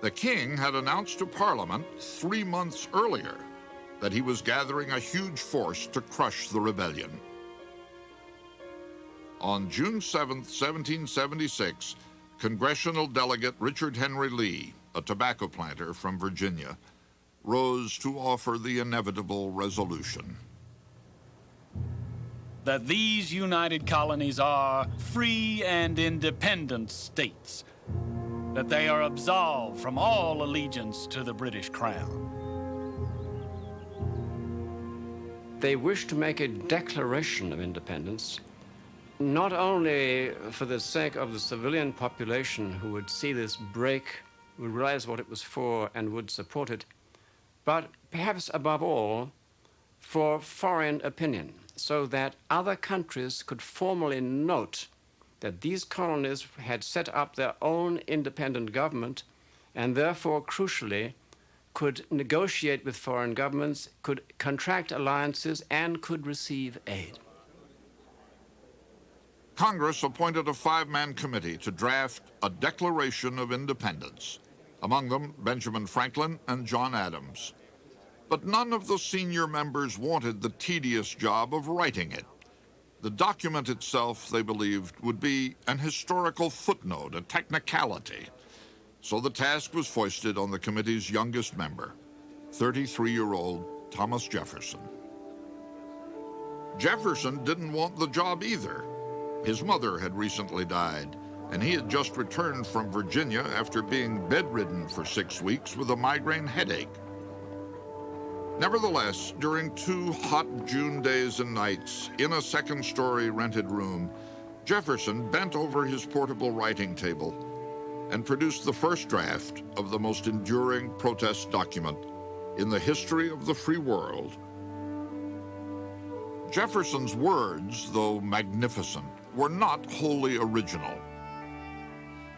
The king had announced to Parliament 3 months earlier that he was gathering a huge force to crush the rebellion. On June 7, 1776, Congressional Delegate Richard Henry Lee, a tobacco planter from Virginia, rose to offer the inevitable resolution. That these united colonies are free and independent states, that they are absolved from all allegiance to the British Crown. They wish to make a declaration of independence, not only for the sake of the civilian population who would see this break, would realize what it was for and would support it, but perhaps above all, for foreign opinion, so that other countries could formally note that these colonies had set up their own independent government and therefore, crucially, could negotiate with foreign governments, could contract alliances, and could receive aid. Congress appointed a 5-man committee to draft a Declaration of Independence, among them Benjamin Franklin and John Adams. But none of the senior members wanted the tedious job of writing it. The document itself, they believed, would be an historical footnote, a technicality. So the task was foisted on the committee's youngest member, 33-year-old Thomas Jefferson. Jefferson didn't want the job either. His mother had recently died, and he had just returned from Virginia after being bedridden for 6 weeks with a migraine headache. Nevertheless, during 2 hot June days and nights, in a second-story rented room, Jefferson bent over his portable writing table and produced the first draft of the most enduring protest document in the history of the free world. Jefferson's words, though magnificent, were not wholly original.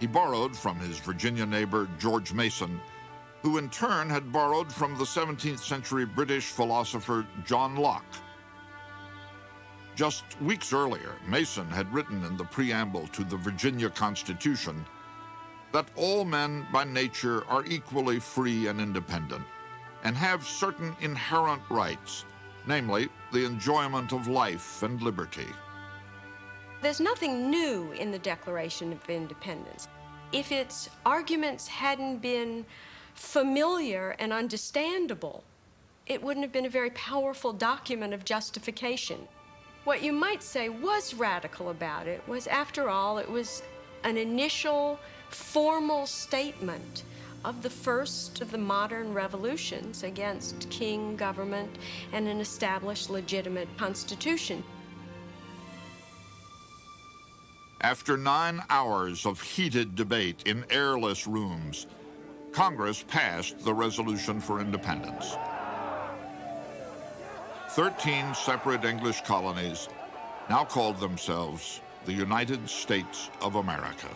He borrowed from his Virginia neighbor, George Mason, who in turn had borrowed from the 17th century British philosopher John Locke. Just weeks earlier, Mason had written in the preamble to the Virginia Constitution that all men by nature are equally free and independent and have certain inherent rights, namely the enjoyment of life and liberty. There's nothing new in the Declaration of Independence. If its arguments hadn't been familiar and understandable, it wouldn't have been a very powerful document of justification. What you might say was radical about it was, after all, it was an initial formal statement of the first of the modern revolutions against king government and an established legitimate constitution. After 9 hours of heated debate in airless rooms, Congress passed the Resolution for Independence. 13 separate English colonies now called themselves the United States of America.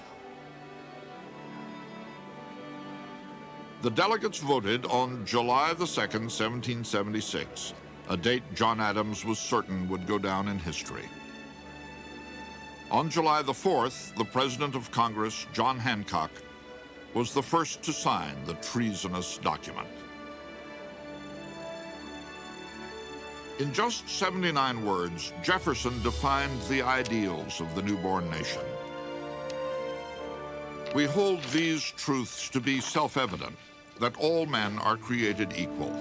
The delegates voted on July the 2nd, 1776, a date John Adams was certain would go down in history. On July the 4th, the President of Congress, John Hancock, was the first to sign the treasonous document. In just 79 words, Jefferson defined the ideals of the newborn nation. We hold these truths to be self-evident, that all men are created equal,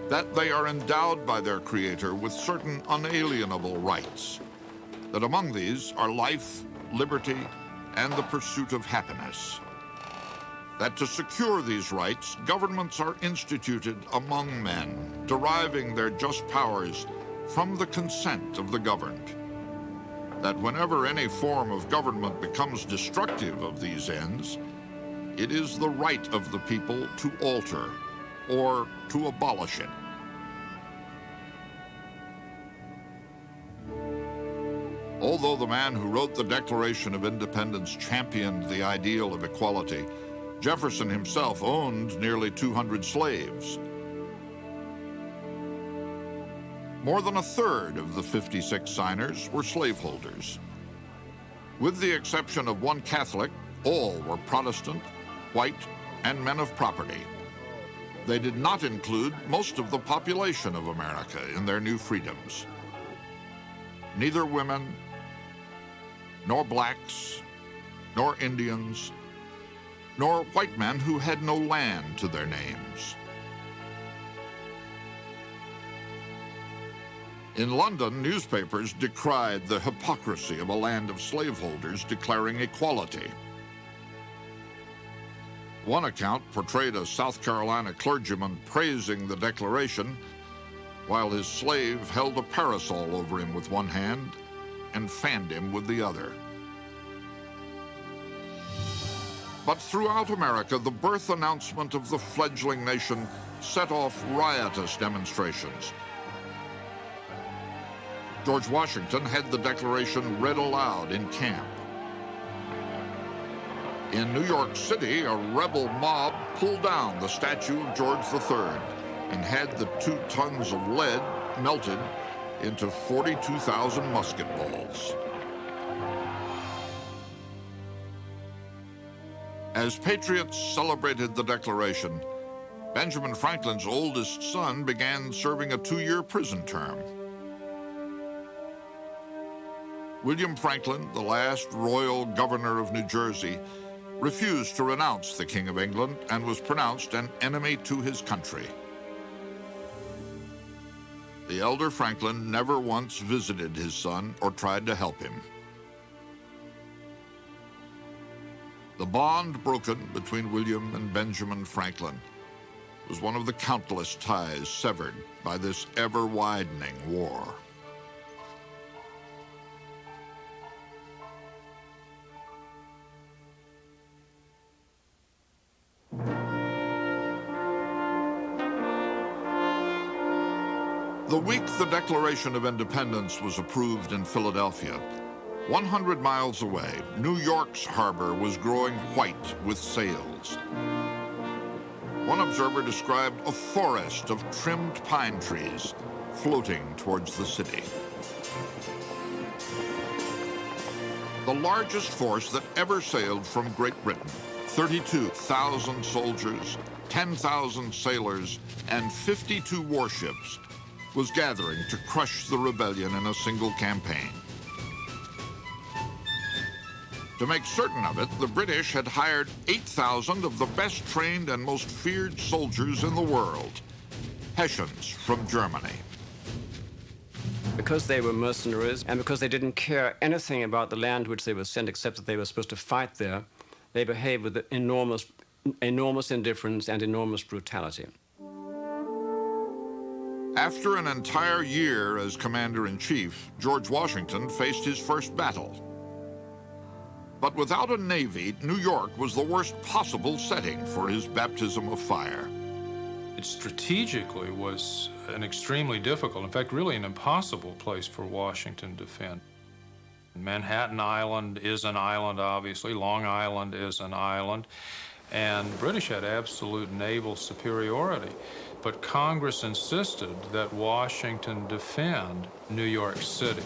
that they are endowed by their Creator with certain unalienable rights, that among these are life, liberty, and the pursuit of happiness. That to secure these rights, governments are instituted among men, deriving their just powers from the consent of the governed. That whenever any form of government becomes destructive of these ends, it is the right of the people to alter or to abolish it. Although the man who wrote the Declaration of Independence championed the ideal of equality, Jefferson himself owned nearly 200 slaves. More than a third of the 56 signers were slaveholders. With the exception of one Catholic, all were Protestant, white, and men of property. They did not include most of the population of America in their new freedoms. Neither women, nor blacks, nor Indians, nor white men who had no land to their names. In London, newspapers decried the hypocrisy of a land of slaveholders declaring equality. One account portrayed a South Carolina clergyman praising the Declaration while his slave held a parasol over him with one hand and fanned him with the other. But throughout America, the birth announcement of the fledgling nation set off riotous demonstrations. George Washington had the Declaration read aloud in camp. In New York City, a rebel mob pulled down the statue of George III and had the 2 tons of lead melted into 42,000 musket balls. As patriots celebrated the Declaration, Benjamin Franklin's oldest son began serving a 2-year prison term. William Franklin, the last royal governor of New Jersey, refused to renounce the King of England and was pronounced an enemy to his country. The elder Franklin never once visited his son or tried to help him. The bond broken between William and Benjamin Franklin was one of the countless ties severed by this ever-widening war. The week the Declaration of Independence was approved in Philadelphia, 100 miles away, New York's harbor was growing white with sails. One observer described a forest of trimmed pine trees floating towards the city. The largest force that ever sailed from Great Britain, 32,000 soldiers, 10,000 sailors, and 52 warships, was gathering to crush the rebellion in a single campaign. To make certain of it, the British had hired 8,000 of the best trained and most feared soldiers in the world, Hessians from Germany. Because they were mercenaries and because they didn't care anything about the land which they were sent except that they were supposed to fight there, they behaved with enormous indifference and enormous brutality. After an entire year as commander-in-chief, George Washington faced his first battle. But without a navy, New York was the worst possible setting for his baptism of fire. It strategically was an extremely difficult, in fact, really an impossible place for Washington to defend. Manhattan Island is an island, obviously. Long Island is an island. And the British had absolute naval superiority. But Congress insisted that Washington defend New York City.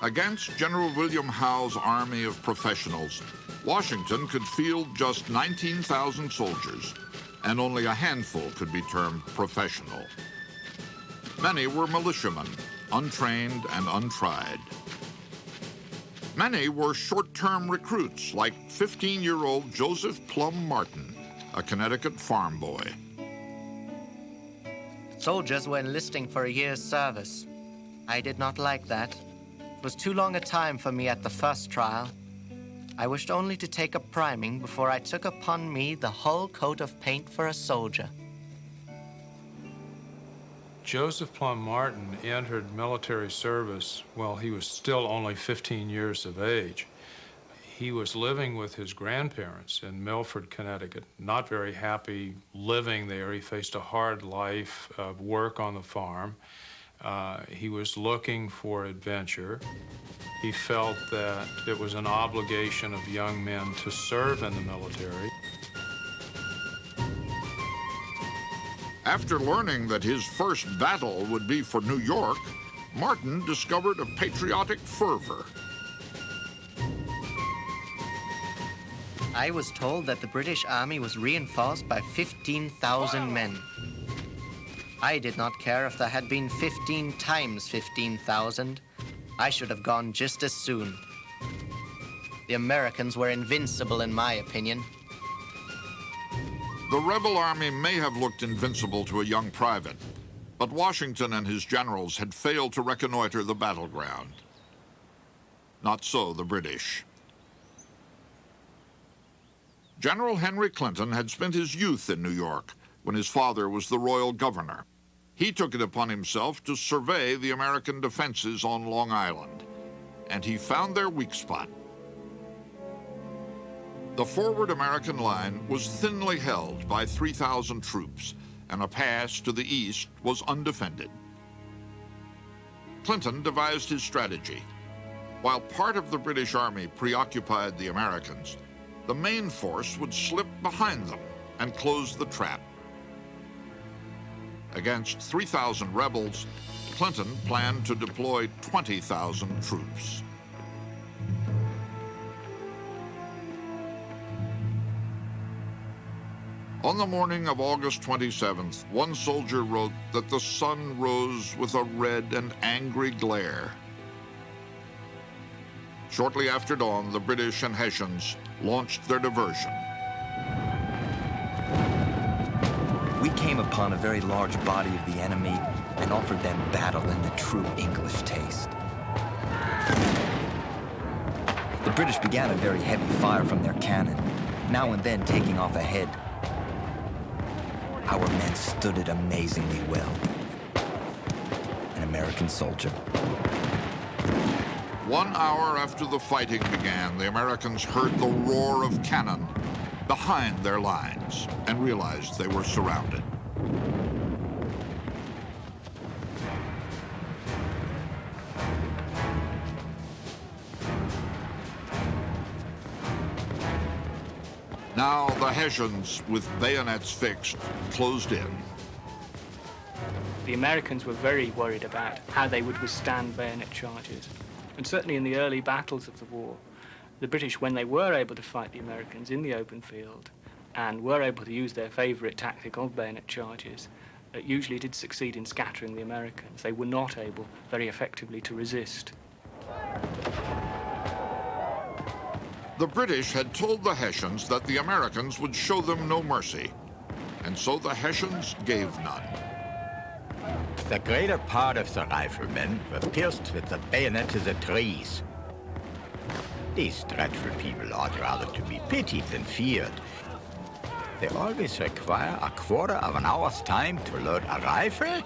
Against General William Howe's army of professionals, Washington could field just 19,000 soldiers, and only a handful could be termed professional. Many were militiamen, untrained and untried. Many were short-term recruits, like 15-year-old Joseph Plum Martin, a Connecticut farm boy. Soldiers were enlisting for a year's service. I did not like that. It was too long a time for me at the first trial. I wished only to take a priming before I took upon me the whole coat of paint for a soldier. Joseph Plum Martin entered military service while he was still only 15 years of age. He was living with his grandparents in Milford, Connecticut, not very happy living there. He faced a hard life of work on the farm. He was looking for adventure. He felt that it was an obligation of young men to serve in the military. After learning that his first battle would be for New York, Martin discovered a patriotic fervor. I was told that the British Army was reinforced by 15,000 men. I did not care if there had been 15 times 15,000. I should have gone just as soon. The Americans were invincible, in my opinion. The rebel army may have looked invincible to a young private, but Washington and his generals had failed to reconnoiter the battleground. Not so the British. General Henry Clinton had spent his youth in New York when his father was the royal governor. He took it upon himself to survey the American defenses on Long Island, and he found their weak spot. The forward American line was thinly held by 3,000 troops, and a pass to the east was undefended. Clinton devised his strategy. While part of the British Army preoccupied the Americans, the main force would slip behind them and close the trap. Against 3,000 rebels, Clinton planned to deploy 20,000 troops. On the morning of August 27th, one soldier wrote that the sun rose with a red and angry glare. Shortly after dawn, the British and Hessians launched their diversion. We came upon a very large body of the enemy and offered them battle in the true English taste. The British began a very heavy fire from their cannon, now and then taking off ahead. Our men stood it amazingly well. An American soldier. 1 hour after the fighting began, the Americans heard the roar of cannon behind their lines and realized they were surrounded. Now the Hessians, with bayonets fixed, closed in. The Americans were very worried about how they would withstand bayonet charges. And certainly in the early battles of the war, the British, when they were able to fight the Americans in the open field and were able to use their favorite tactic of bayonet charges, usually did succeed in scattering the Americans. They were not able very effectively to resist. The British had told the Hessians that the Americans would show them no mercy, and so the Hessians gave none. The greater part of the riflemen were pierced with the bayonet to the trees. These dreadful people ought rather to be pitied than feared. They always require a quarter of an hour's time to load a rifle,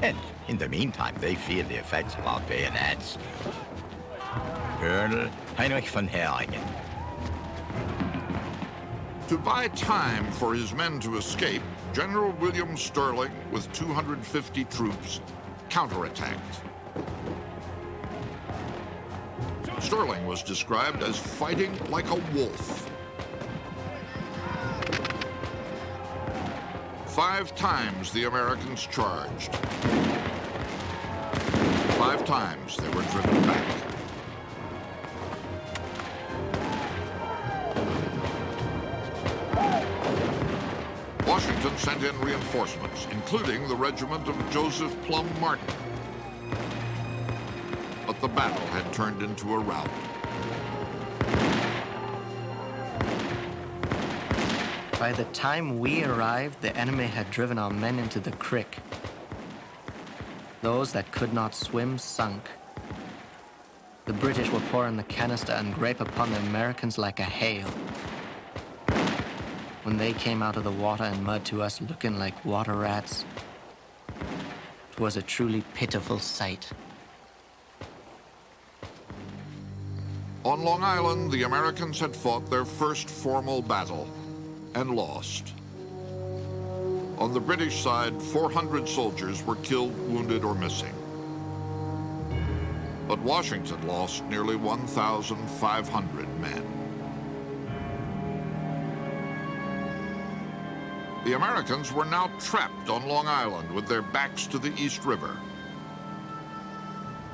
and in the meantime they feel the effects of our bayonets. Colonel Heinrich von Heringen. To buy time for his men to escape, General William Sterling, with 250 troops, counterattacked. Sterling was described as fighting like a wolf. 5 times the Americans charged. 5 times they were driven back. Washington sent in reinforcements, including the regiment of Joseph Plum Martin. But the battle had turned into a rout. By the time we arrived, the enemy had driven our men into the creek. Those that could not swim sunk. The British were pouring the canister and grape upon the Americans like a hail. When they came out of the water and mud to us looking like water rats, it was a truly pitiful sight. On Long Island, the Americans had fought their first formal battle and lost. On the British side, 400 soldiers were killed, wounded, or missing. But Washington lost nearly 1,500 men. The Americans were now trapped on Long Island with their backs to the East River.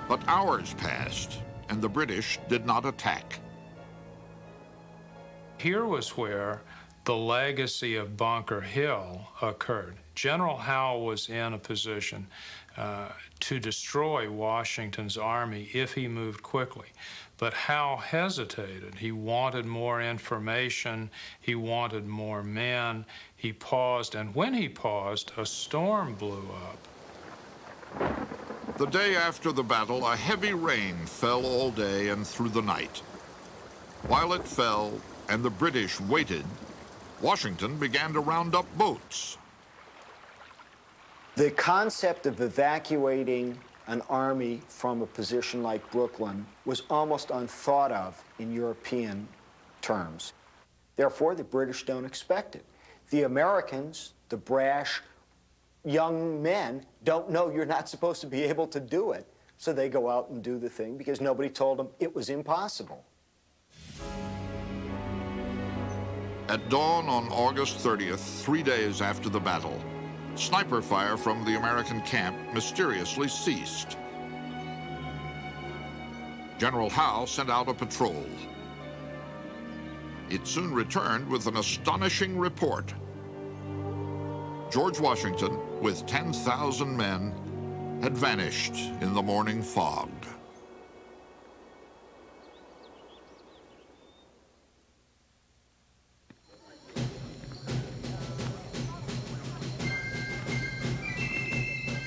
But hours passed, and the British did not attack. Here was where the legacy of Bunker Hill occurred. General Howe was in a position to destroy Washington's army if he moved quickly. But Howe hesitated. He wanted more information. He wanted more men. He paused, and when he paused, a storm blew up. The day after the battle, a heavy rain fell all day and through the night. While it fell and the British waited, Washington began to round up boats. The concept of evacuating an army from a position like Brooklyn was almost unthought of in European terms. Therefore, the British don't expect it. The Americans, the brash young men, don't know you're not supposed to be able to do it. So they go out and do the thing because nobody told them it was impossible. At dawn on August 30th, 3 days after the battle, sniper fire from the American camp mysteriously ceased. General Howe sent out a patrol. It soon returned with an astonishing report. George Washington, with 10,000 men, had vanished in the morning fog.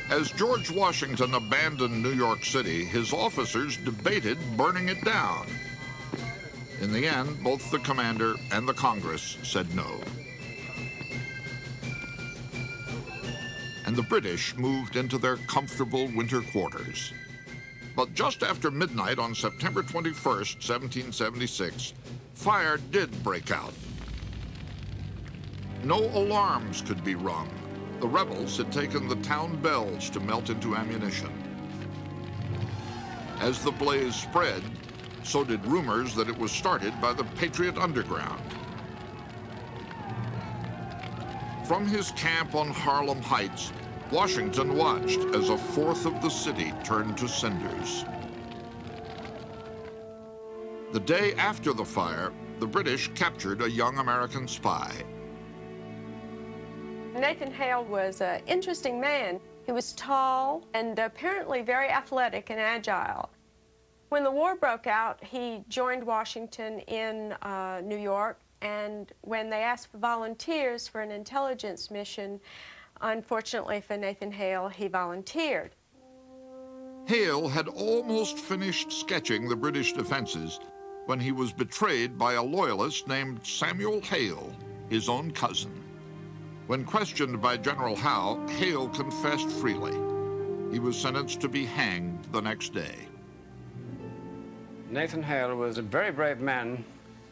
As George Washington abandoned New York City, his officers debated burning it down. In the end, both the commander and the Congress said no. And the British moved into their comfortable winter quarters. But just after midnight on September 21st, 1776, fire did break out. No alarms could be rung. The rebels had taken the town bells to melt into ammunition. As the blaze spread, so did rumors that it was started by the Patriot Underground. From his camp on Harlem Heights, Washington watched as a fourth of the city turned to cinders. The day after the fire, the British captured a young American spy. Nathan Hale was an interesting man. He was tall and apparently very athletic and agile. When the war broke out, he joined Washington in New York, and when they asked for volunteers for an intelligence mission, unfortunately for Nathan Hale, he volunteered. Hale had almost finished sketching the British defenses when he was betrayed by a loyalist named Samuel Hale, his own cousin. When questioned by General Howe, Hale confessed freely. He was sentenced to be hanged the next day. Nathan Hale was a very brave man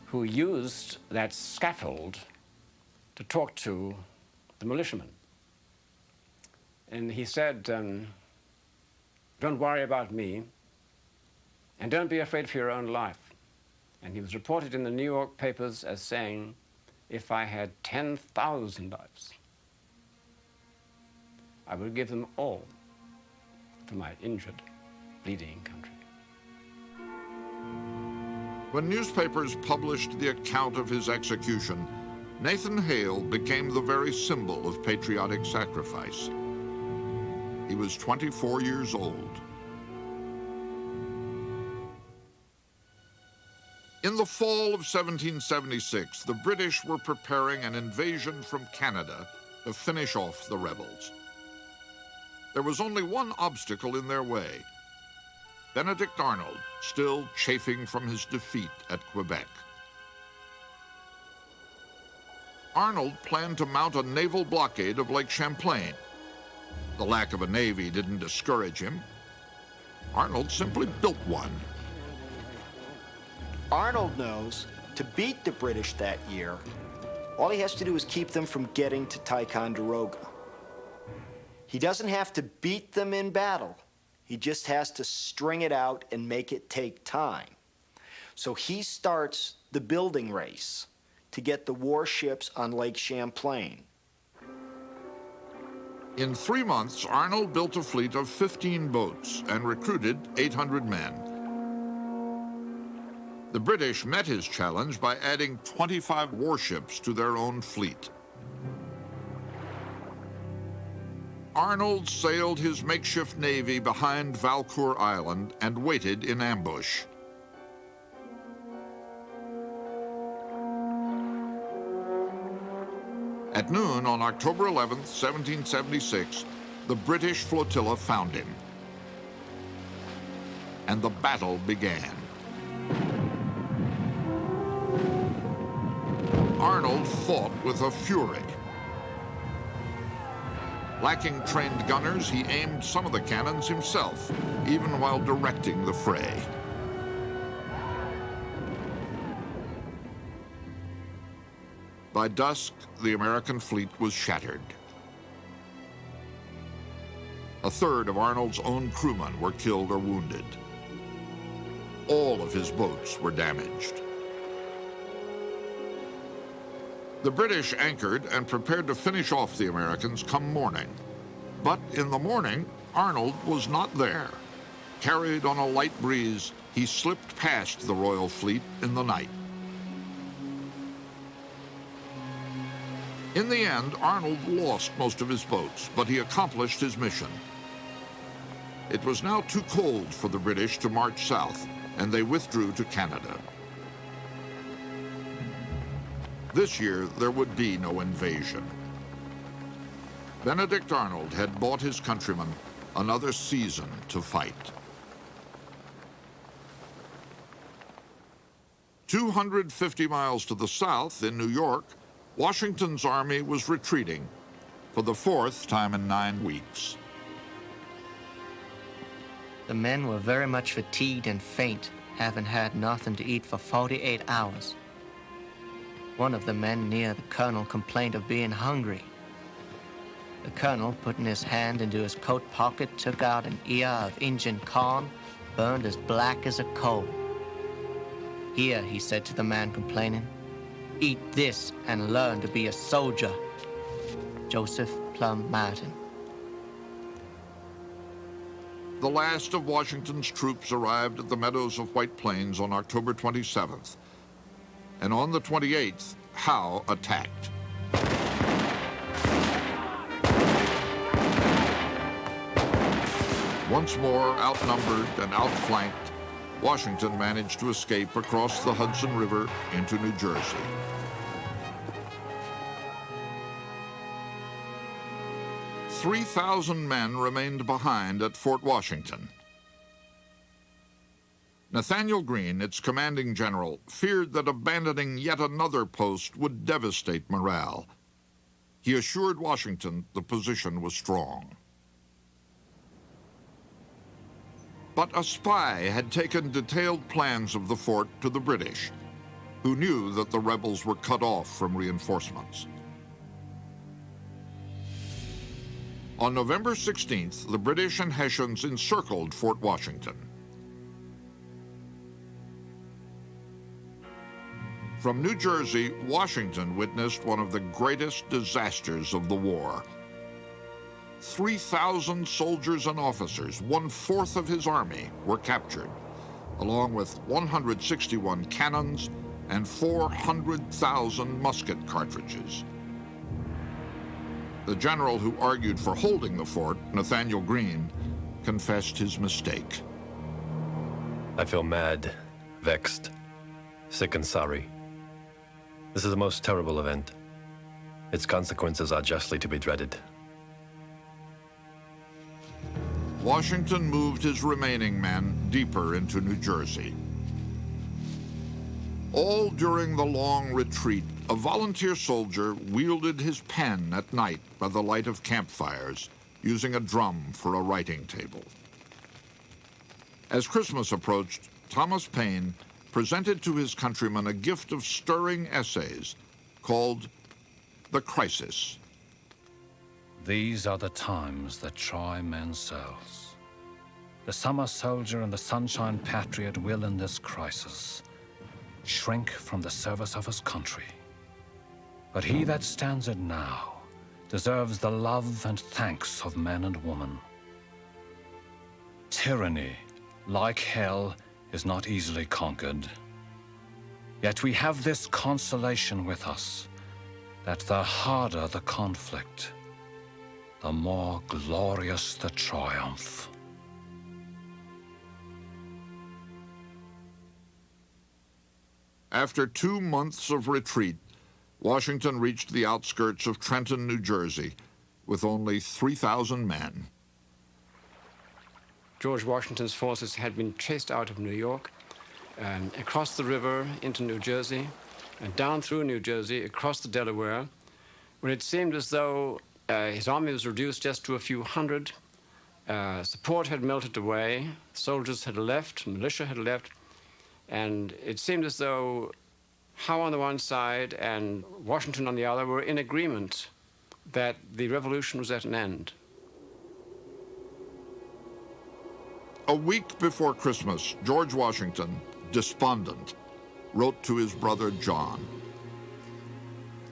who used that scaffold to talk to the militiamen. And he said, don't worry about me, and don't be afraid for your own life. And he was reported in the New York papers as saying, if I had 10,000 lives, I would give them all for my injured, bleeding country. When newspapers published the account of his execution, Nathan Hale became the very symbol of patriotic sacrifice. He was 24 years old. In the fall of 1776, the British were preparing an invasion from Canada to finish off the rebels. There was only one obstacle in their way: Benedict Arnold, still chafing from his defeat at Quebec. Arnold planned to mount a naval blockade of Lake Champlain. The lack of a navy didn't discourage him. Arnold simply built one. Arnold knows to beat the British that year, all he has to do is keep them from getting to Ticonderoga. He doesn't have to beat them in battle. He just has to string it out and make it take time. So he starts the building race to get the warships on Lake Champlain. In 3 months, Arnold built a fleet of 15 boats and recruited 800 men. The British met his challenge by adding 25 warships to their own fleet. Arnold sailed his makeshift navy behind Valcour Island and waited in ambush. At noon on October 11th, 1776, the British flotilla found him. And the battle began. Arnold fought with a fury. Lacking trained gunners, he aimed some of the cannons himself, even while directing the fray. By dusk, the American fleet was shattered. A third of Arnold's own crewmen were killed or wounded. All of his boats were damaged. The British anchored and prepared to finish off the Americans come morning. But in the morning, Arnold was not there. Carried on a light breeze, he slipped past the Royal Fleet in the night. In the end, Arnold lost most of his boats, but he accomplished his mission. It was now too cold for the British to march south, and they withdrew to Canada. This year, there would be no invasion. Benedict Arnold had bought his countrymen another season to fight. 250 miles to the south in New York, Washington's army was retreating for the 4th time in 9 weeks. The men were very much fatigued and faint, having had nothing to eat for 48 hours. One of the men near the colonel complained of being hungry. The colonel, putting his hand into his coat pocket, took out an ear of Injun corn, burned as black as a coal. "Here," he said to the man complaining, "eat this and learn to be a soldier." Joseph Plum Martin. The last of Washington's troops arrived at the meadows of White Plains on October 27th. And on the 28th, Howe attacked. Once more outnumbered and outflanked, Washington managed to escape across the Hudson River into New Jersey. "3,000 men remained behind at Fort Washington. Nathaniel Greene, its commanding general, feared that abandoning yet another post would devastate morale. He assured Washington the position was strong. But a spy had taken detailed plans of the fort to the British, who knew that the rebels were cut off from reinforcements. On November 16th, the British and Hessians encircled Fort Washington. From New Jersey, Washington witnessed one of the greatest disasters of the war. 3,000 soldiers and officers, 1/4 of his army, were captured, along with 161 cannons and 400,000 musket cartridges. The general who argued for holding the fort, Nathaniel Greene, confessed his mistake. I feel mad, vexed, Sick and sorry. This is a most terrible event. Its consequences are justly to be dreaded. Washington moved his remaining men deeper into New Jersey. All during the long retreat, a volunteer soldier wielded his pen at night by the light of campfires, using a drum for a writing table. As Christmas approached, Thomas Paine presented to his countrymen a gift of stirring essays called The Crisis. These are the times that try men's souls. The summer soldier and the sunshine patriot will, in this crisis, shrink from the service of his country. But he that stands it now deserves the love and thanks of men and women. Tyranny, like hell, is not easily conquered. Yet we have this consolation with us, that the harder the conflict, the more glorious the triumph. After 2 months of retreat, Washington reached the outskirts of Trenton, New Jersey, with only 3,000 men. George Washington's forces had been chased out of New York, and across the river into New Jersey, and down through New Jersey, across the Delaware, when it seemed as though his army was reduced just to a few hundred. Support had melted away, soldiers had left, militia had left, and it seemed as though Howe on the one side and Washington on the other were in agreement that the revolution was at an end. A week before Christmas, George Washington, despondent, wrote to his brother John.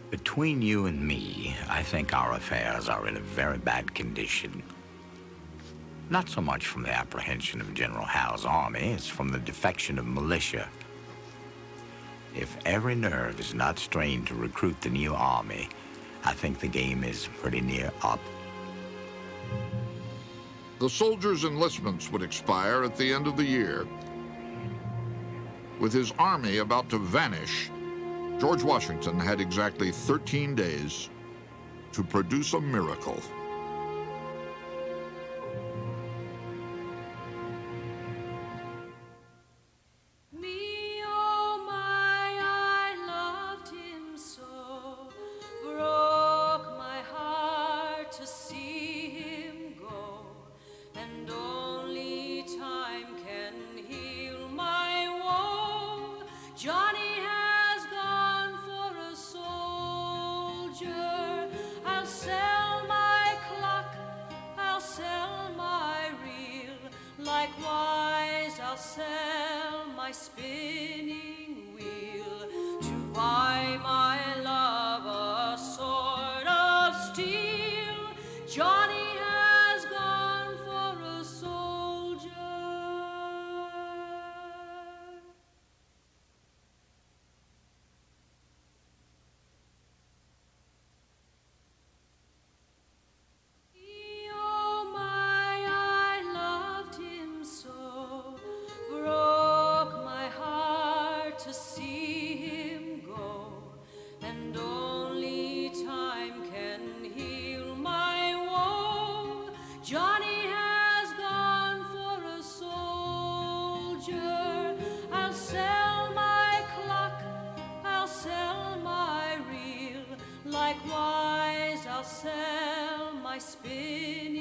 Between you and me, I think our affairs are in a very bad condition. Not so much from the apprehension of General Howe's army as from the defection of militia. If every nerve is not strained to recruit the new army, I think the game is pretty near up. The soldiers' enlistments would expire at the end of the year. With his army about to vanish, George Washington had exactly 13 days to produce a miracle. Likewise, I'll sell my spinning wheel to buy my love a sword of steel. Johnny has gone for a soldier. Johnny has gone for a soldier. I'll sell my clock, I'll sell my reel. Likewise, I'll sell my spinning